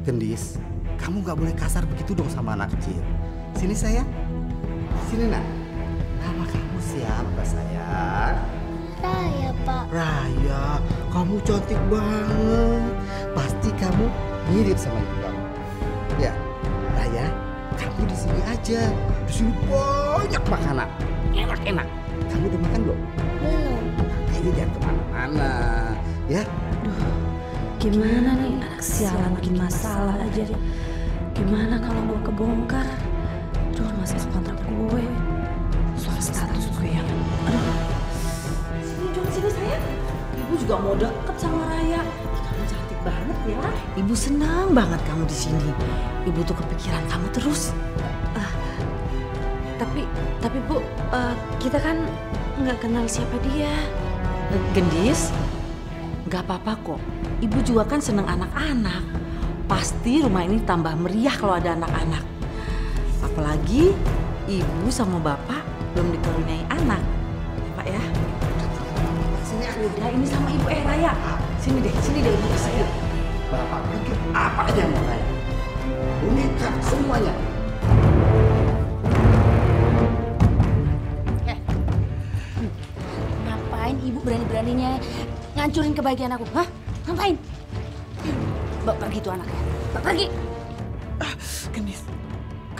Gendis, kamu nggak boleh kasar begitu dong sama anak kecil. Sini sayang, sini nak. Nama kamu siapa sayang? Raya, Pak. Raya, kamu cantik banget. Pasti kamu mirip sama ibu kamu. Ya, Raya, kamu di sini aja. Di sini banyak makanan, enak-enak. Kamu udah makan belum? Belum. Ini jangan kemana-mana, ya. Gimana nih anak sialan bikin masalah aja. Gimana kalau gue kebongkar? Aduh, masih kontrak gue. Soal status gue yang aduh. Sini dong, sini sayang. Ibu juga mau deket sama Raya. Kamu cantik banget ya. Ibu senang banget kamu di sini. Ibu tuh kepikiran kamu terus. Tapi Bu, kita kan nggak kenal siapa dia. Gendis, nggak apa-apa kok. Ibu juga kan seneng anak-anak. Pasti rumah ini tambah meriah kalau ada anak-anak. Apalagi ibu sama bapak belum dikaruniai anak. Ya, Pak ya. Sini udah ini sama ibu Raya. Sini deh ibu saya. Bapak pikir apa aja mau Raya? Boneka semuanya. Ngapain ibu berani-beraninya ngancurin kebahagiaan aku? Hah? Ngapain? Mbak pergi tuh anaknya. Mbak pergi. Gendis,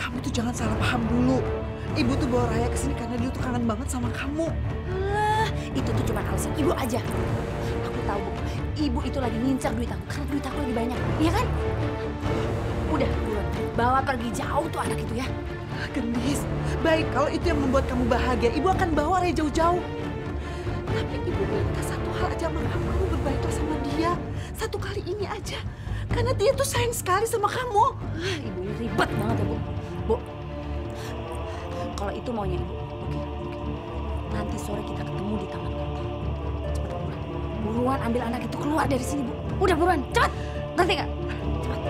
kamu tuh jangan salah paham dulu. Ibu tuh bawa Raya ke sini karena dia tuh kangen banget sama kamu. Itu tuh cuma alasan ibu aja. Aku tahu, Bu. Ibu itu lagi ngincar duit aku karena duit aku lagi banyak. Iya kan? Udah, buruan. Bawa pergi jauh tuh anak itu ya. Gendis, baik kalau itu yang membuat kamu bahagia, ibu akan bawa Raya jauh-jauh. Tapi ibu minta satu hal aja sama kamu berbaiklah sama dia. Satu kali ini aja. Karena dia tuh sayang sekali sama kamu. Ibu ini ribet banget ya, Bu. Bu, kalau itu maunya ibu, oke. Nanti sore kita ketemu di taman kota. Cepat buruan. Buruan ambil anak itu keluar dari sini, Bu. Udah buruan, cepat. Ngerti nggak? Cepat.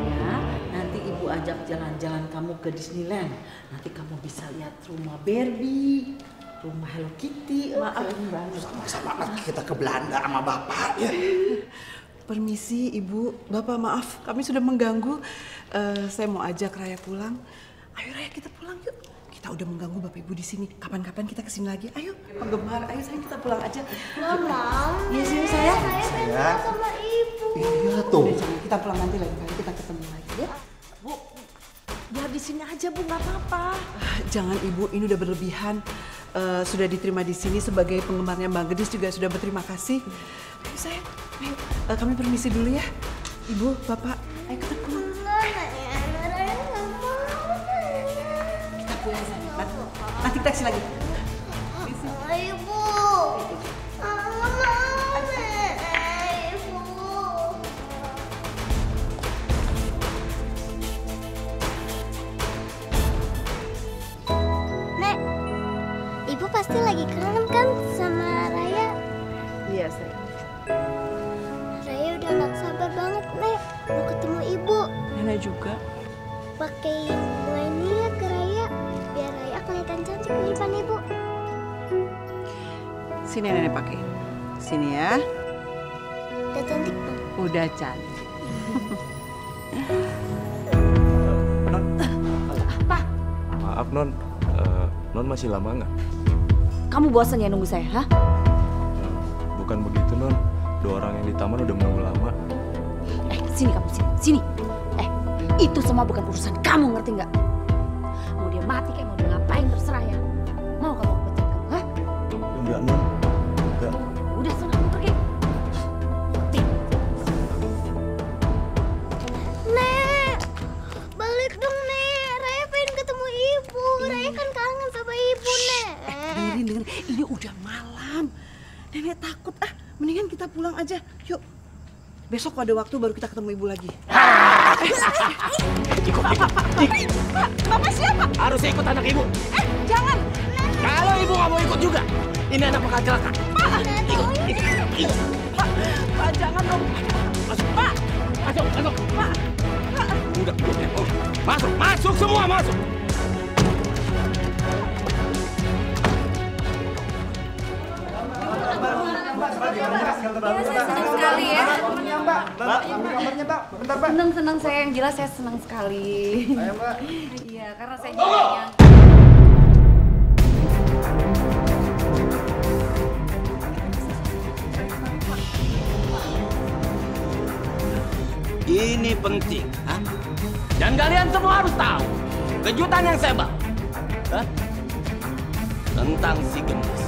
Ya, nanti ibu ajak jalan-jalan kamu ke Disneyland. Nanti kamu bisa lihat rumah Barbie, rumah Hello Kitty. Maaf, sama-sama kita ke Belanda sama bapak ya. Permisi ibu, bapak maaf kami sudah mengganggu. Saya mau ajak Raya pulang. Ayo Raya kita pulang yuk. Kita udah mengganggu bapak ibu di sini. Kapan-kapan kita kesini lagi. Ayo penggemar, ayo sayang kita pulang aja. Mama. Iya sini sayang. Saya sama ibu. Iya tuh. Kita pulang nanti lagi kali kita ketemu lagi ya. Bu, biar di sini aja Bu, nggak apa-apa. Jangan ibu, ini udah berlebihan. Sudah diterima di sini sebagai penggemarnya Mbak Gendis juga sudah berterima kasih. Ayo sayang, ayo kami permisi dulu ya. Ibu, bapak, ayo kita pulang. Kita pulang sayang. Nanti kita kesini lagi. Ibu. Nek, ibu pasti lagi kangen kan sama Raya? Iya sayang. Raya udah gak sabar banget, Nek. Mau ketemu ibu. Nenek juga. Pakai bunga ini ya ke Raya. Biar Raya kelihatan cantik di depan ibu. Sini nenek pakai. Sini ya. Udah cantik belum? Udah cantik. Maaf Non, Non masih lama nggak? Kamu bosan ya nunggu saya, hah? Bukan begitu Non, dua orang yang di taman udah menunggu lama. Sini kamu, sini. Itu semua bukan urusan kamu, ngerti nggak? Mau dia mati kayak mau dia ngapain terserah ya. Mau kamu pecat kamu, hah? Enggak Non, enggak. Udah sana kamu pergi. Nek, balik dong Nek. Raya aja. Yuk. Besok kalau ada waktu baru kita ketemu ibu lagi. Ikut. Pak, Bapak siapa? Harusnya ikut anak ibu. Jangan. Kalau ibu nggak mau ikut juga, ini anak bakal celaka. Pak, Ikut. Pak, jangan dong. Masuk. Pak. Masuk. Pak. Udah. Masuk semua, masuk. Senang sekali ya. Senang saya, yang jelas saya senang sekali. Iya, karena saya juga Ini penting, ha? Dan kalian semua harus tahu kejutan yang saya bawa, ha? Tentang si Gendis.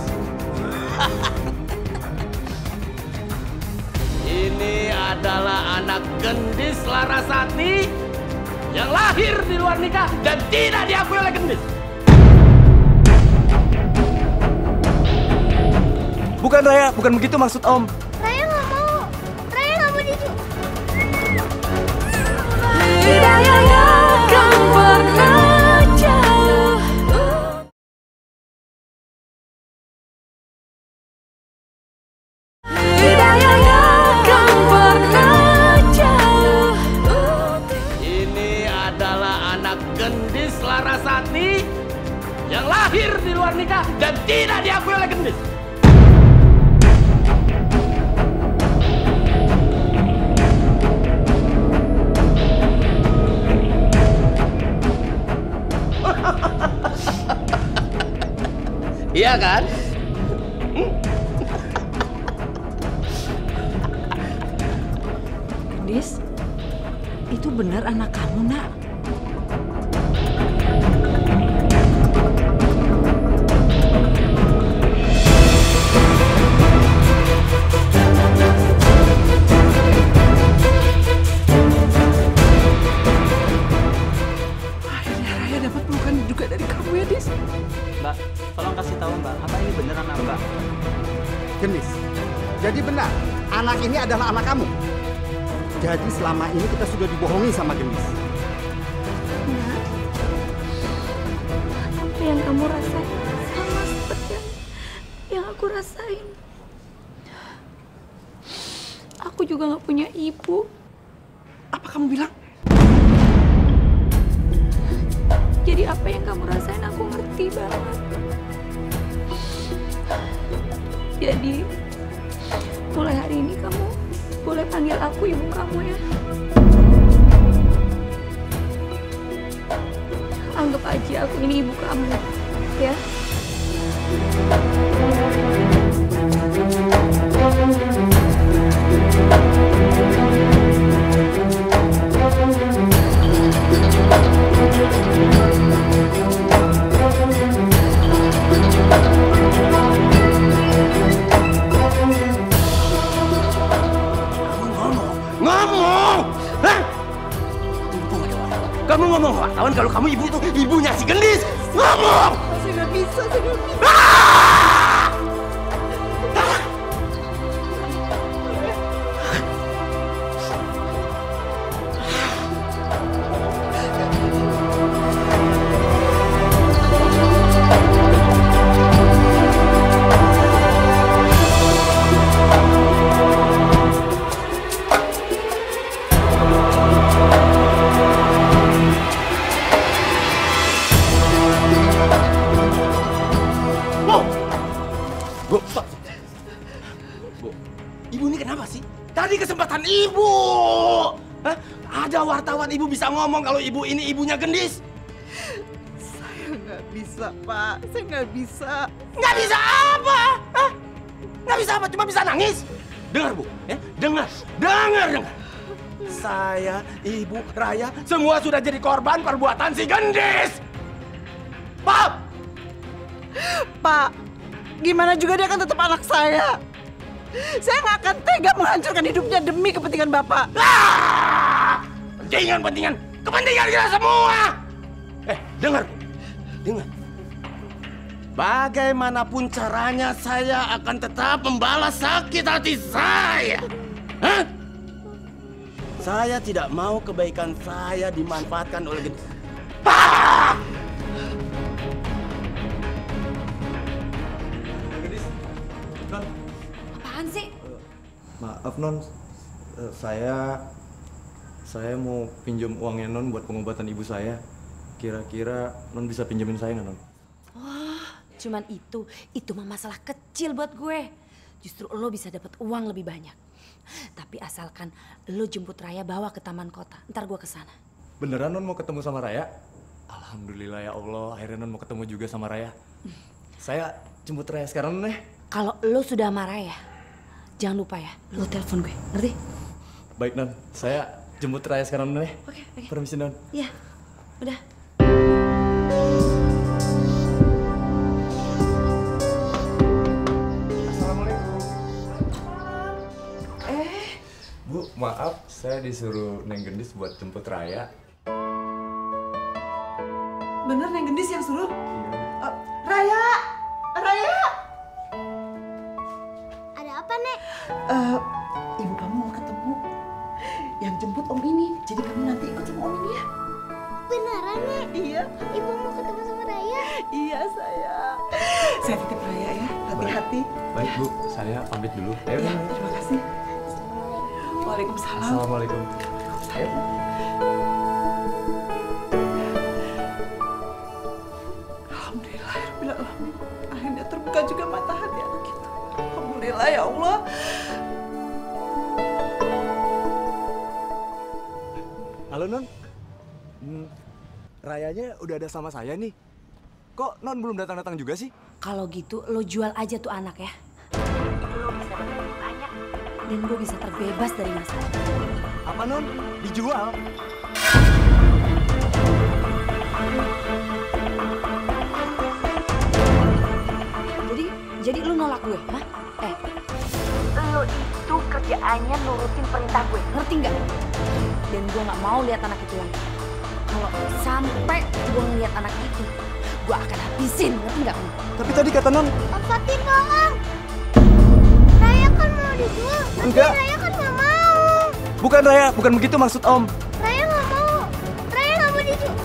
Ini adalah anak Gendis Larasati yang lahir di luar nikah dan tidak diakui oleh Gendis. Bukan Raya, bukan begitu maksud Om. Raya nggak mau. Raya nggak mau diculik. Hidayah akan pernah jauh. Hidayah akan pernah jauh. Ini adalah anak Gendis Larasati yang lahir di luar nikah dan tidak diakui oleh Gendis. Iya kan? Gendis, itu benar anak kamu, Nak? Akhirnya Raya dapat pelukan juga dari kamu ya, Dis. Mbak, tolong kasih tahu Mbak, apa ini beneran anak Mbak? Gendis, jadi benar, anak ini adalah anak kamu. Jadi selama ini kita sudah dibohongi sama Gendis. Nak, apa yang kamu rasain sama seperti yang aku rasain. Aku juga nggak punya ibu. Apa kamu bilang? Jadi apa yang kamu rasain aku ngerti banget. Jadi mulai hari ini kamu boleh panggil aku ibu kamu ya. Anggap aja aku ini ibu kamu, ya. Ngomong! Hah? Kamu ngomong wartawan kalau kamu ibu itu ibunya si Gendis. Ngomong! Saya nggak bisa, saya nggak bisa. Bu, ibu ini kenapa sih? Tadi kesempatan ibu. Hah? Ada wartawan ibu bisa ngomong kalau ibu ini ibunya Gendis. Saya nggak bisa, Pak. Saya nggak bisa. Nggak bisa apa? Hah? Nggak bisa apa? Cuma bisa nangis. Dengar, Bu. Ya? Dengar. Saya, Ibu, Raya, semua sudah jadi korban perbuatan si Gendis. Pak! Pak, gimana juga dia akan tetap anak saya. Saya nggak akan tega menghancurkan hidupnya demi kepentingan Bapak. Kepentingan kita semua. Dengar, dengar. Bagaimanapun caranya saya akan tetap membalas sakit hati saya. Hah? Saya tidak mau kebaikan saya dimanfaatkan oleh Gendis. Apaan sih? Maaf non, saya mau pinjam uangnya non buat pengobatan ibu saya. Kira-kira non bisa pinjemin saya nggak non? Wah, cuman itu mah masalah kecil buat gue. Justru lo bisa dapat uang lebih banyak. Tapi asalkan lo jemput Raya bawa ke taman kota, ntar gue kesana. Beneran non mau ketemu sama Raya? Alhamdulillah ya Allah, akhirnya non mau ketemu juga sama Raya. Saya jemput Raya sekarang non ya. Kalau lo sudah sama Raya, jangan lupa ya, lo telepon gue, ngerti? Baik non, saya jemput Raya sekarang non ya. Oke. Permisi non. Iya, udah. Bu, maaf, saya disuruh Neng Gendis buat jemput Raya. Bener Neng Gendis yang suruh? Raya! Raya! Ada apa, Nek? Ibu kamu mau ketemu. Yang jemput om ini. Jadi kamu nanti ikut sama om ini ya. Beneran, Nek? Iya. Ibu mau ketemu sama Raya? Iya, sayang. Saya titip Raya ya. Hati-hati. Baik Bu, saya pamit dulu. Ayo, Ya, terima kasih. Waalaikumsalam. Assalamualaikum. Ayo. Alhamdulillah, akhirnya terbuka juga mata hati anak kita. Alhamdulillah ya Allah. Halo non, Rayanya udah ada sama saya nih. Kok non belum datang-datang juga sih? Kalau gitu lo jual aja tuh anak ya. Lo bisa dapat lebih banyak dan gue bisa terbebas dari masalah. Apa non? Dijual? Jadi lu nolak gue, hah? Lo itu kerjaannya nurutin perintah gue, ngerti nggak? Dan gue nggak mau lihat anak itu lagi. Kalau sampai gue ngeliat anak itu, gue akan habisin, ngerti nggak? Tapi tadi kata non. Om Fatir tolong. Raya kan mau dijual. Enggak. Tapi Raya kan nggak mau. Bukan Raya, bukan begitu maksud Om. Raya nggak mau. Raya nggak mau dijual.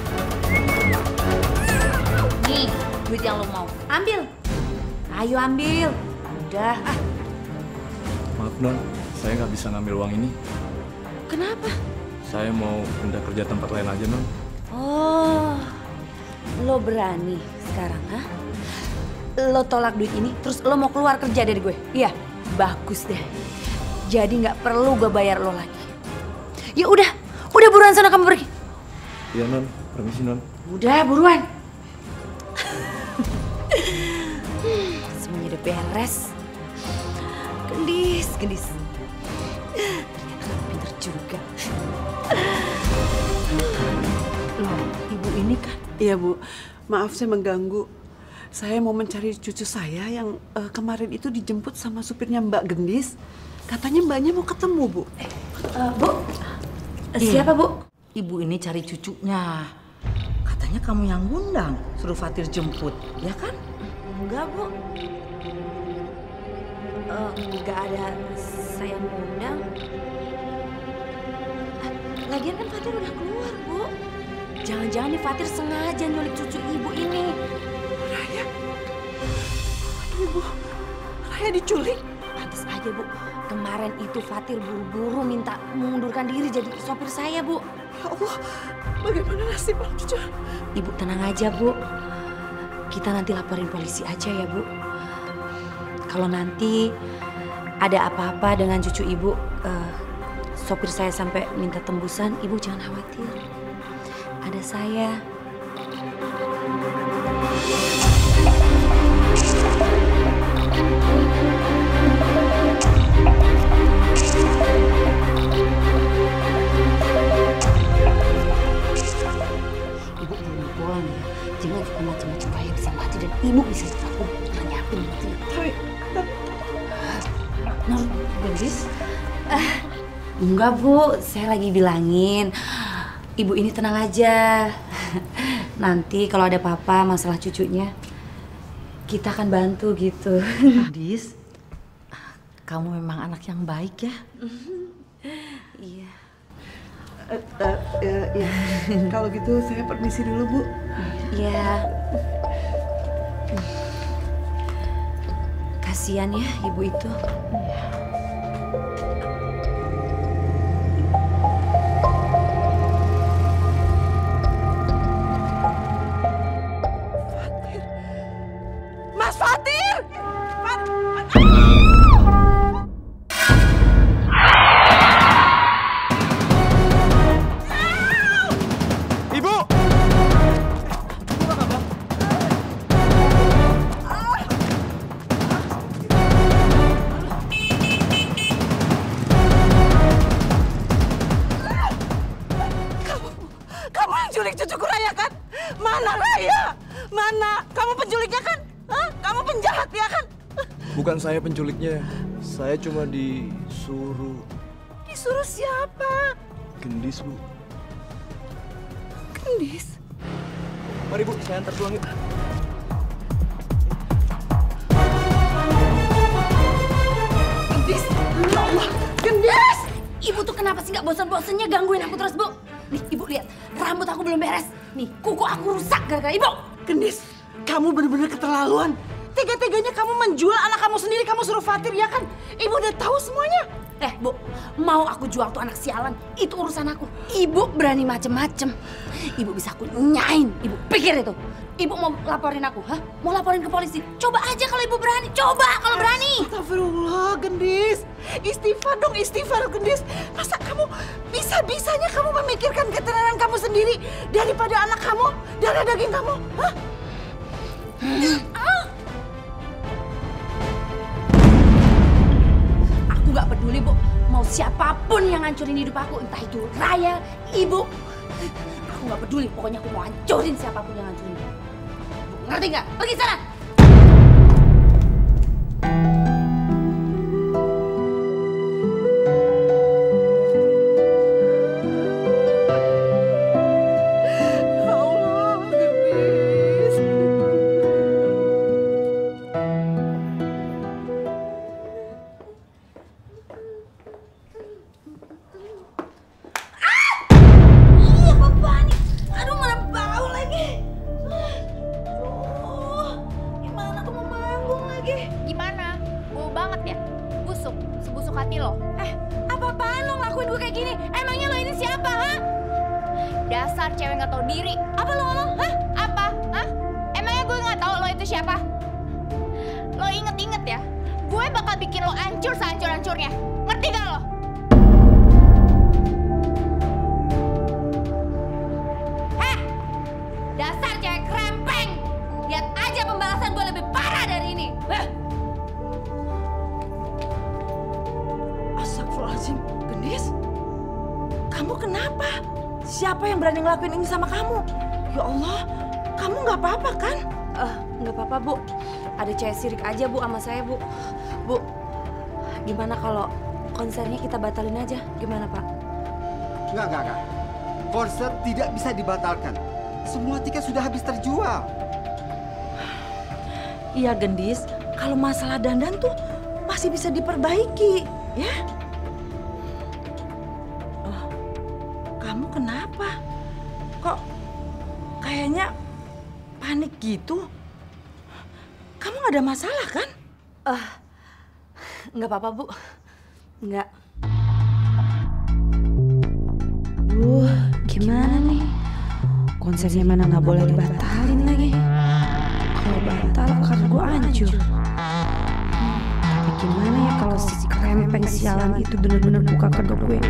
Nih, duit yang lo mau, ambil. Ayo ambil. Udah. Maaf non, saya nggak bisa ngambil uang ini. Kenapa? Saya mau pindah kerja tempat lain aja non. Oh, lo berani sekarang, hah? Lo tolak duit ini, terus lo mau keluar kerja dari gue? Iya, bagus deh. Jadi nggak perlu gue bayar lo lagi. Ya udah buruan sana kamu pergi. Iya non, permisi non. Udah buruan. Semuanya udah beres. Gendis. Ternyata pinter juga. Loh, ibu ini kan? Iya bu, maaf saya mengganggu. Saya mau mencari cucu saya yang kemarin itu dijemput sama supirnya Mbak Gendis. Katanya mbaknya mau ketemu bu. Bu, siapa bu? Ibu ini cari cucunya. Katanya kamu yang ngundang, suruh Fatir jemput, ya kan? Enggak bu. Enggak ada saya ngundang. Lagian kan Fatir udah keluar bu. Jangan-jangan nih Fatir sengaja nyulik cucu ibu ini. Raya? Ibu, Raya diculik? Pantes aja bu. Kemarin itu Fatir buru-buru minta mengundurkan diri jadi sopir saya bu. Ya Allah, bagaimana nasib cucu? Ibu tenang aja bu. Kita nanti laporin polisi aja ya bu. Kalau nanti ada apa-apa dengan cucu ibu, sopir saya sampai minta tembusan, ibu jangan khawatir. Ada saya. Ibu belum pulang ya. Jangan suka macam-macam kayak bisa mati dan ibu bisa aku nyiapin mati. Nur, Gendis? Enggak bu, saya lagi bilangin. Ibu ini tenang aja. Nanti kalau ada apa-apa masalah cucunya, kita akan bantu gitu. Dis, kamu memang anak yang baik ya. Iya. Ya. Kalau gitu saya permisi dulu, Bu. Iya. Kasihan ya ibu itu. Mas Fatir! Ibu! Kamu yang culik cucuku Raya kan? Mana Raya? Mana? Kamu penculiknya kan? Hah? Kamu penjahat ya kan? Bukan saya penculiknya. Saya cuma disuruh Disuruh siapa? gendis, Bu. Gendis? Mari, Bu, saya antar pulang yuk. Gendis! Ya Allah! Gendis! Ibu tuh kenapa sih nggak bosan-bosannya gangguin aku terus, Bu? Nih, Ibu lihat. Rambut aku belum beres. Nih, kuku aku rusak gara-gara Ibu. Gendis, kamu bener-bener keterlaluan. Tega-teganya kamu menjual anak kamu sendiri, kamu suruh Fatir ya kan? Ibu udah tahu semuanya. Bu, mau aku jual tuh anak sialan, itu urusan aku. Ibu berani macem-macem. Ibu bisa aku nyain. Ibu pikir itu. Ibu mau laporin aku, hah? Mau laporin ke polisi? Coba aja kalau Ibu berani. Coba kalau berani. Astagfirullah, Gendis. Istighfar dong, istighfar, Gendis. Masa kamu bisa-bisanya kamu memikirkan ketenangan kamu sendiri daripada anak kamu, darah daging kamu? Hah? Aku nggak peduli, Bu. Mau siapapun yang ngancurin hidup aku, entah itu Raya, Ibu. Aku nggak peduli. Pokoknya aku mau hancurin siapapun yang ngancurin hidup. Bu, ngerti nggak? Pergi sana. Gimana? Bau banget ya? Busuk, sebusuk hati lo. Apa-apaan lo ngelakuin gue kayak gini? Emangnya lo ini siapa, ha? Dasar cewek nggak tahu diri. Apa lo? Hah? Apa? Hah? Emangnya gue nggak tahu lo itu siapa? Lo inget-inget ya, gue bakal bikin lo hancur sehancur-hancurnya. Ngerti gak lo? Dasar cewek krempeng. Lihat aja pembalasan gue lebih parah dari ini. Astagfirullahaladzim, Gendis. Kamu kenapa? Siapa yang berani ngelakuin ini sama kamu? Ya Allah, kamu nggak apa-apa kan? Nggak apa-apa, Bu. Ada cewek sirik aja, Bu, sama saya, Bu. Bu, gimana kalau konsernya kita batalin aja? Gimana, Pak? Enggak. Konser tidak bisa dibatalkan. Semua tiket sudah habis terjual. Iya, Gendis. Kalau masalah dandan tuh masih bisa diperbaiki, ya? Kamu kenapa? Kok kayaknya panik gitu? Kamu nggak ada masalah kan? Nggak apa-apa, Bu. Nggak. Gimana nih? Konsernya mana nggak boleh dibatalin lagi. Kalau batal kargo hancur. Tapi gimana ya kalau si krempeng sialan itu bener-bener buka kedok gue?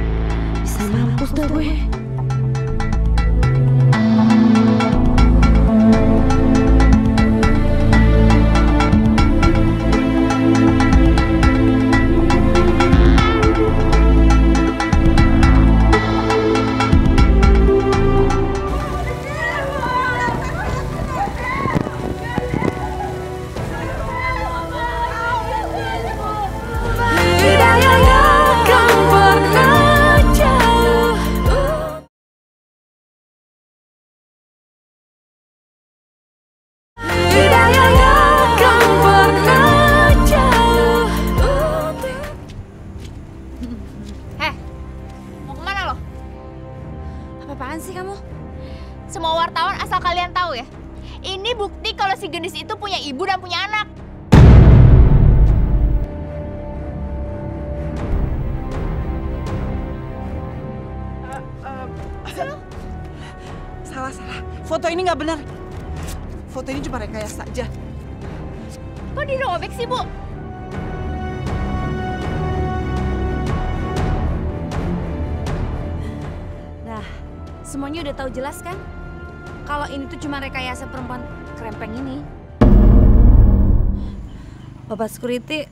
Bisa mampus dah gue. Hidayah yang akan pernah jauh. Apa-apaan sih kamu? Semua wartawan asal kalian tahu ya, ini bukti kalau si Gendis itu punya ibu dan punya anak. Salah. Foto ini nggak benar. Foto ini cuma rekayasa saja. Kok dirobek sih, Bu? Nah, semuanya udah tahu jelas kan? Kalau ini tuh cuma rekayasa perempuan krempeng ini. Bapak security,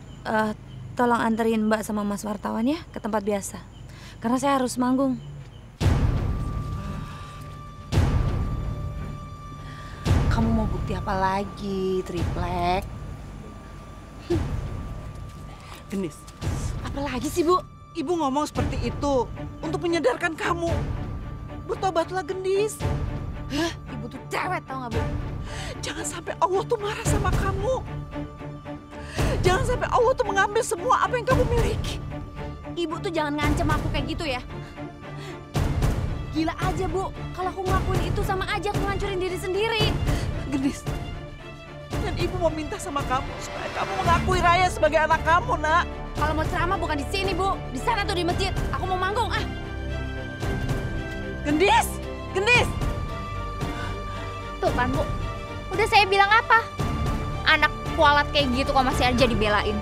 tolong anterin Mbak sama Mas wartawan ya ke tempat biasa. Karena saya harus manggung. Kamu mau bukti apa lagi, Triplek? Gendis. Apa lagi sih, Bu? Ibu ngomong seperti itu untuk menyadarkan kamu. Bertobatlah, Gendis. Hah? Ibu tuh cewek, tau gak, Bu? Jangan sampai Allah tuh marah sama kamu. Jangan sampai Allah tuh mengambil semua apa yang kamu miliki. Ibu tuh jangan ngancem aku kayak gitu ya. Gila aja, Bu. Kalau aku ngelakuin itu sama aja aku ngancurin diri sendiri. Gendis. Dan ibu mau minta sama kamu supaya kamu mengakui Raya sebagai anak kamu, Nak. Kalau mau ceramah bukan di sini, Bu. Di sana tuh di masjid. Aku mau manggung, ah. Gendis! Gendis! Tuh kan, Bu. Udah saya bilang apa? Anak kualat kayak gitu kok masih aja dibelain.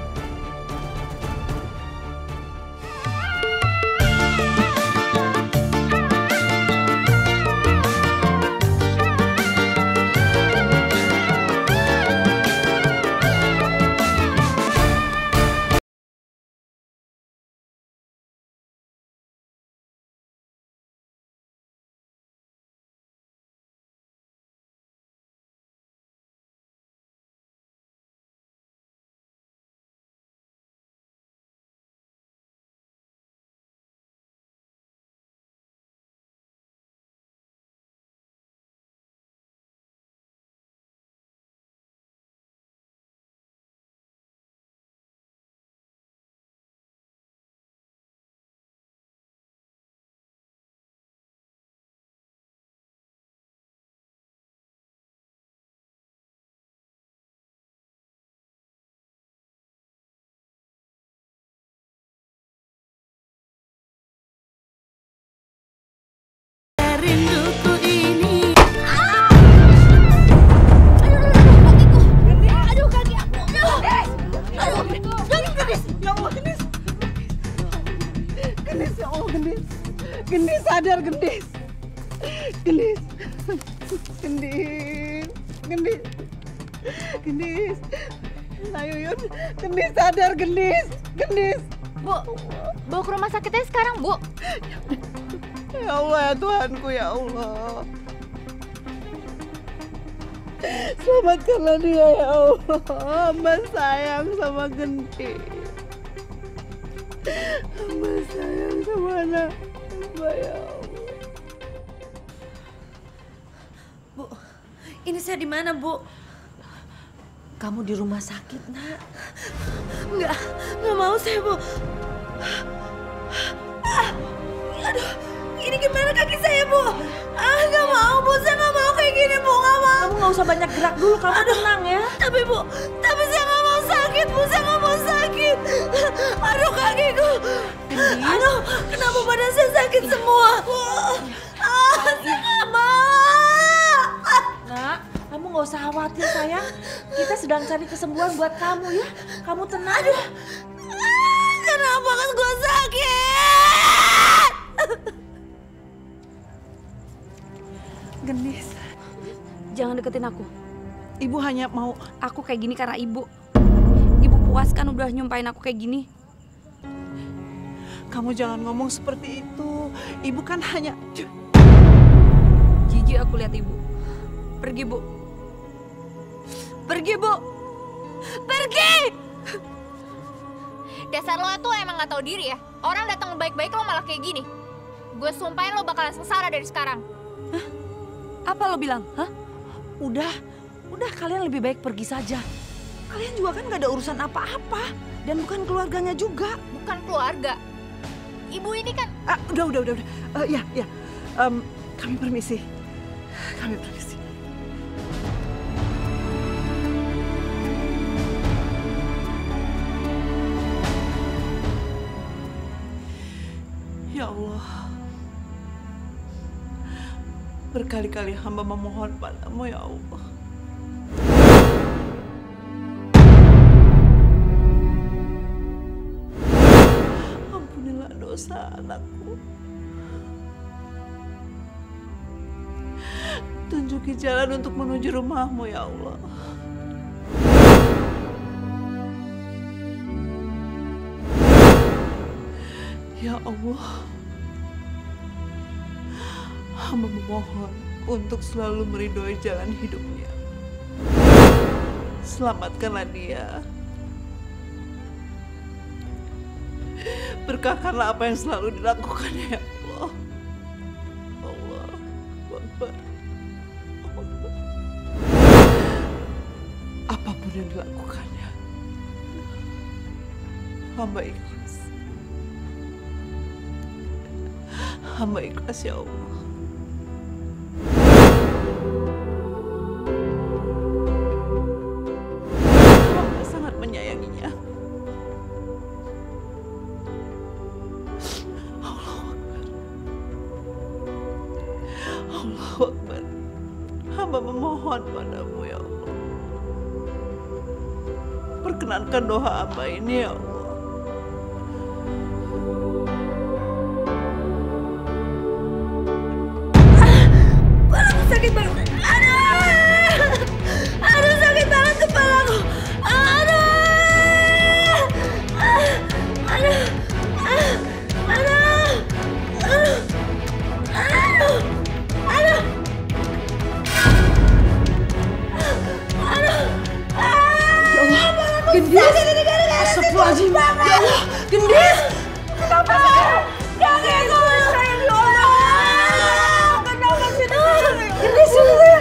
Rinduku ini. Aduh, kaki aku. Aduh, Gendis. Ya Allah, Gendis. Gendis, ya Allah, Gendis. Gendis, sadar, Gendis. Gendis. Gendis. Gendis. Gendis. Ayo, Yun. Gendis, sadar, Gendis. Gendis. Bu, bawa ke rumah sakitnya sekarang, Bu. Ya Allah, ya Tuhanku, ya Allah. Selamatkanlah dia, ya Allah. Hamba sayang sama Gendis. Hamba sayang sama anak hamba, ya Allah. Bu, ini saya di mana, Bu? Kamu di rumah sakit, Nak. Nggak mau saya, Bu. Aduh, ini gimana kaki saya, Bu? Nggak mau, Bu. Saya nggak mau kayak gini, Bu. Nggak mau. Kamu nggak usah banyak gerak dulu, kamu tenang ya. Tapi, Bu, saya nggak mau sakit, Bu. Saya nggak mau sakit. Aduh, kakiku. Aduh, kenapa badan saya sakit semua? Saya nggak mau. Nak, kamu nggak usah khawatir, sayang. Kita sedang cari kesembuhan buat kamu ya. Kamu tenang. Aduh, kenapa kan gue sakit? Gendis. Jangan deketin aku. Ibu hanya mau aku kayak gini karena ibu. Ibu puas kan udah nyumpain aku kayak gini. Kamu jangan ngomong seperti itu. Ibu kan hanya... Jijik aku lihat ibu. Pergi, Bu. Pergi, Bu. Pergi! Dasar lo tuh emang gak tahu diri ya. Orang datang baik-baik lo malah kayak gini. Gue sumpahin lo bakalan sengsara dari sekarang. Hah? Apa lo bilang? Hah? Udah kalian lebih baik pergi saja. Kalian juga kan gak ada urusan apa-apa. Dan bukan keluarganya juga. Bukan keluarga. Ibu ini kan... Udah. Ya. Kami permisi. Kami permisi. Ya Allah, berkali-kali hamba memohon padamu ya Allah. Ampunilah dosa anakku. Tunjuki jalan untuk menuju rumahmu ya Allah. Ya Allah, hamba memohon untuk selalu meridhoi jalan hidupnya. Selamatkanlah dia. Berkahkanlah apa yang selalu dilakukannya ya Allah. Allah Akbar. Apapun yang dilakukannya, hamba ikhlas. Hamba ikhlas ya Allah. Hamba sangat menyayanginya. Allahu Akbar. Hamba memohon padamu ya Allah. Perkenankan doa hamba ini ya Allah. Sakit banget. Aduh sakit banget kepalaku. Gendis, astagfirullahaladzim. Ya Allah, Gendis. Kenapa? Kakiku sayang ya Allah. Kenapa sih? Gendis ini.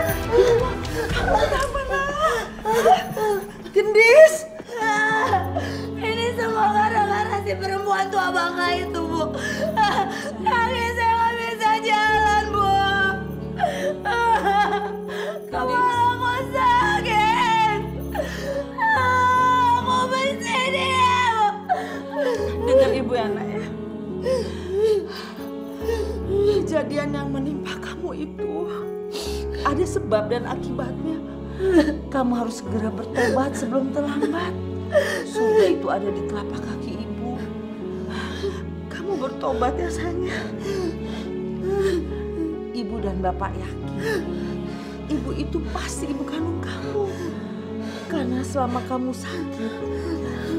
Kamu kenapa nak? Gendis. Ini semua gara-gara si perempuan tua bangga itu, Bu. Kaki saya nggak bisa jalan, Bu. Kepala aku sakit. Aku bersedih. Dengar ibu ya nak ya. Kejadian yang menimpa kamu itu ada sebab dan akibatnya. Kamu harus segera bertobat sebelum terlambat. Surga itu ada di telapak kaki ibu. Kamu bertobat ya sayang. Ibu dan bapak yakin ibu itu pasti ibu kandung kamu. Karena selama kamu sakit,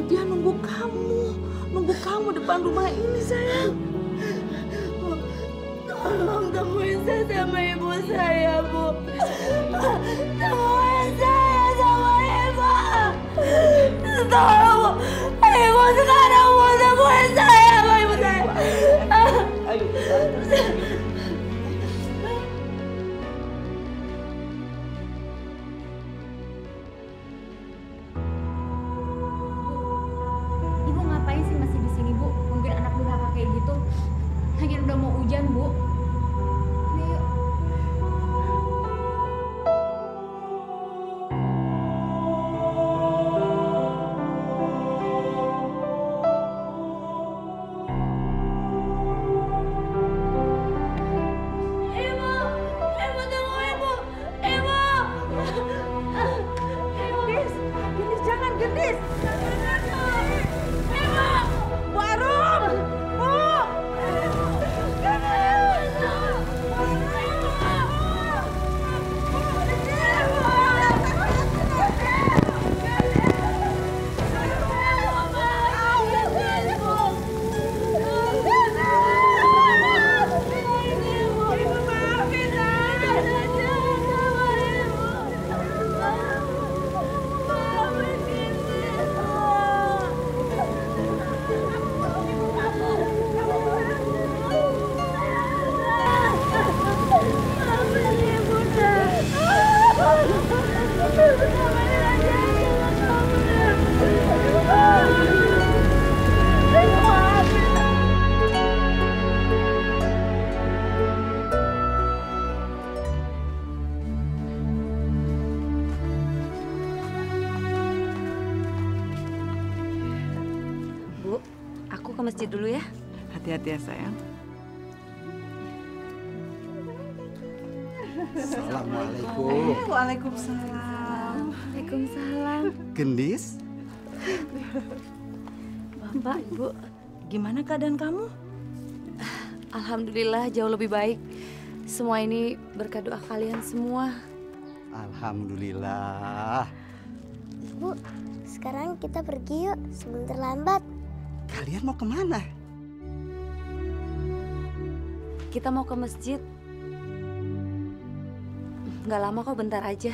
dia nunggu kamu depan rumah ini sayang. Tolong temuin saya sama ibu saya, Bu. Temuin saya sama ibu. Tolong, ibu sekarang mau temuin saya sama ibu saya. Ayo. Ibu ngapain sih masih di sini, Bu? Mungkin anak durhaka kayak gitu. Lagian udah mau hujan, Bu. Udah yuk. masjid dulu ya. Hati-hati ya sayang. Assalamualaikum. Waalaikumsalam. Waalaikumsalam. Gendis? Bapak, Ibu, gimana keadaan kamu? Alhamdulillah jauh lebih baik. Semua ini berkat doa kalian semua. Alhamdulillah. Ibu, sekarang kita pergi yuk sebelum terlambat. Kalian mau kemana? Kita mau ke masjid. Nggak lama kok, bentar aja.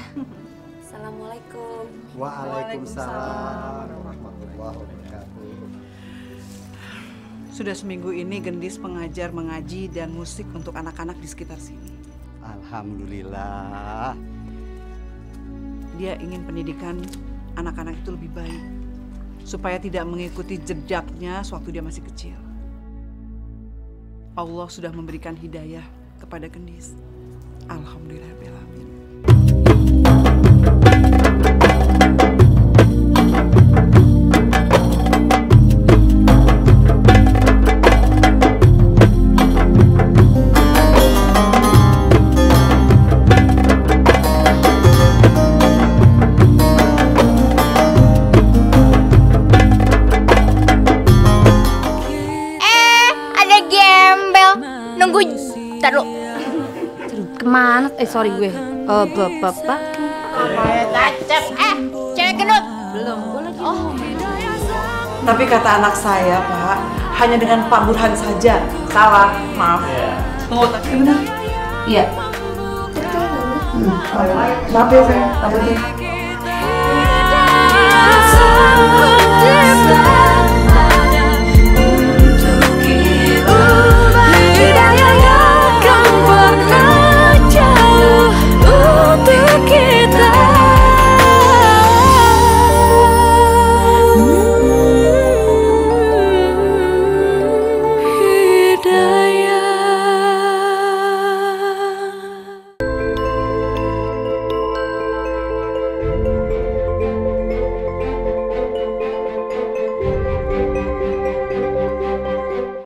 Assalamualaikum. Waalaikumsalam warahmatullahi wabarakatuh. Sudah seminggu ini Gendis mengajar mengaji dan musik untuk anak-anak di sekitar sini. Alhamdulillah. Dia ingin pendidikan anak-anak itu lebih baik, supaya tidak mengikuti jejaknya sewaktu dia masih kecil. Allah sudah memberikan hidayah kepada Gendis. Alhamdulillahirrahmanirrahim. Ada gembel. Nunggu. Ntar lu. Kemana? Sorry gue. Bapak. Tacep. Cewek gendut. Belum. Gue lagi. Oh. Tapi kata anak saya, Pak, hanya dengan Pak Burhan saja. Salah, maaf. Tunggu, tapi benar? Iya. Maaf ya, sayang.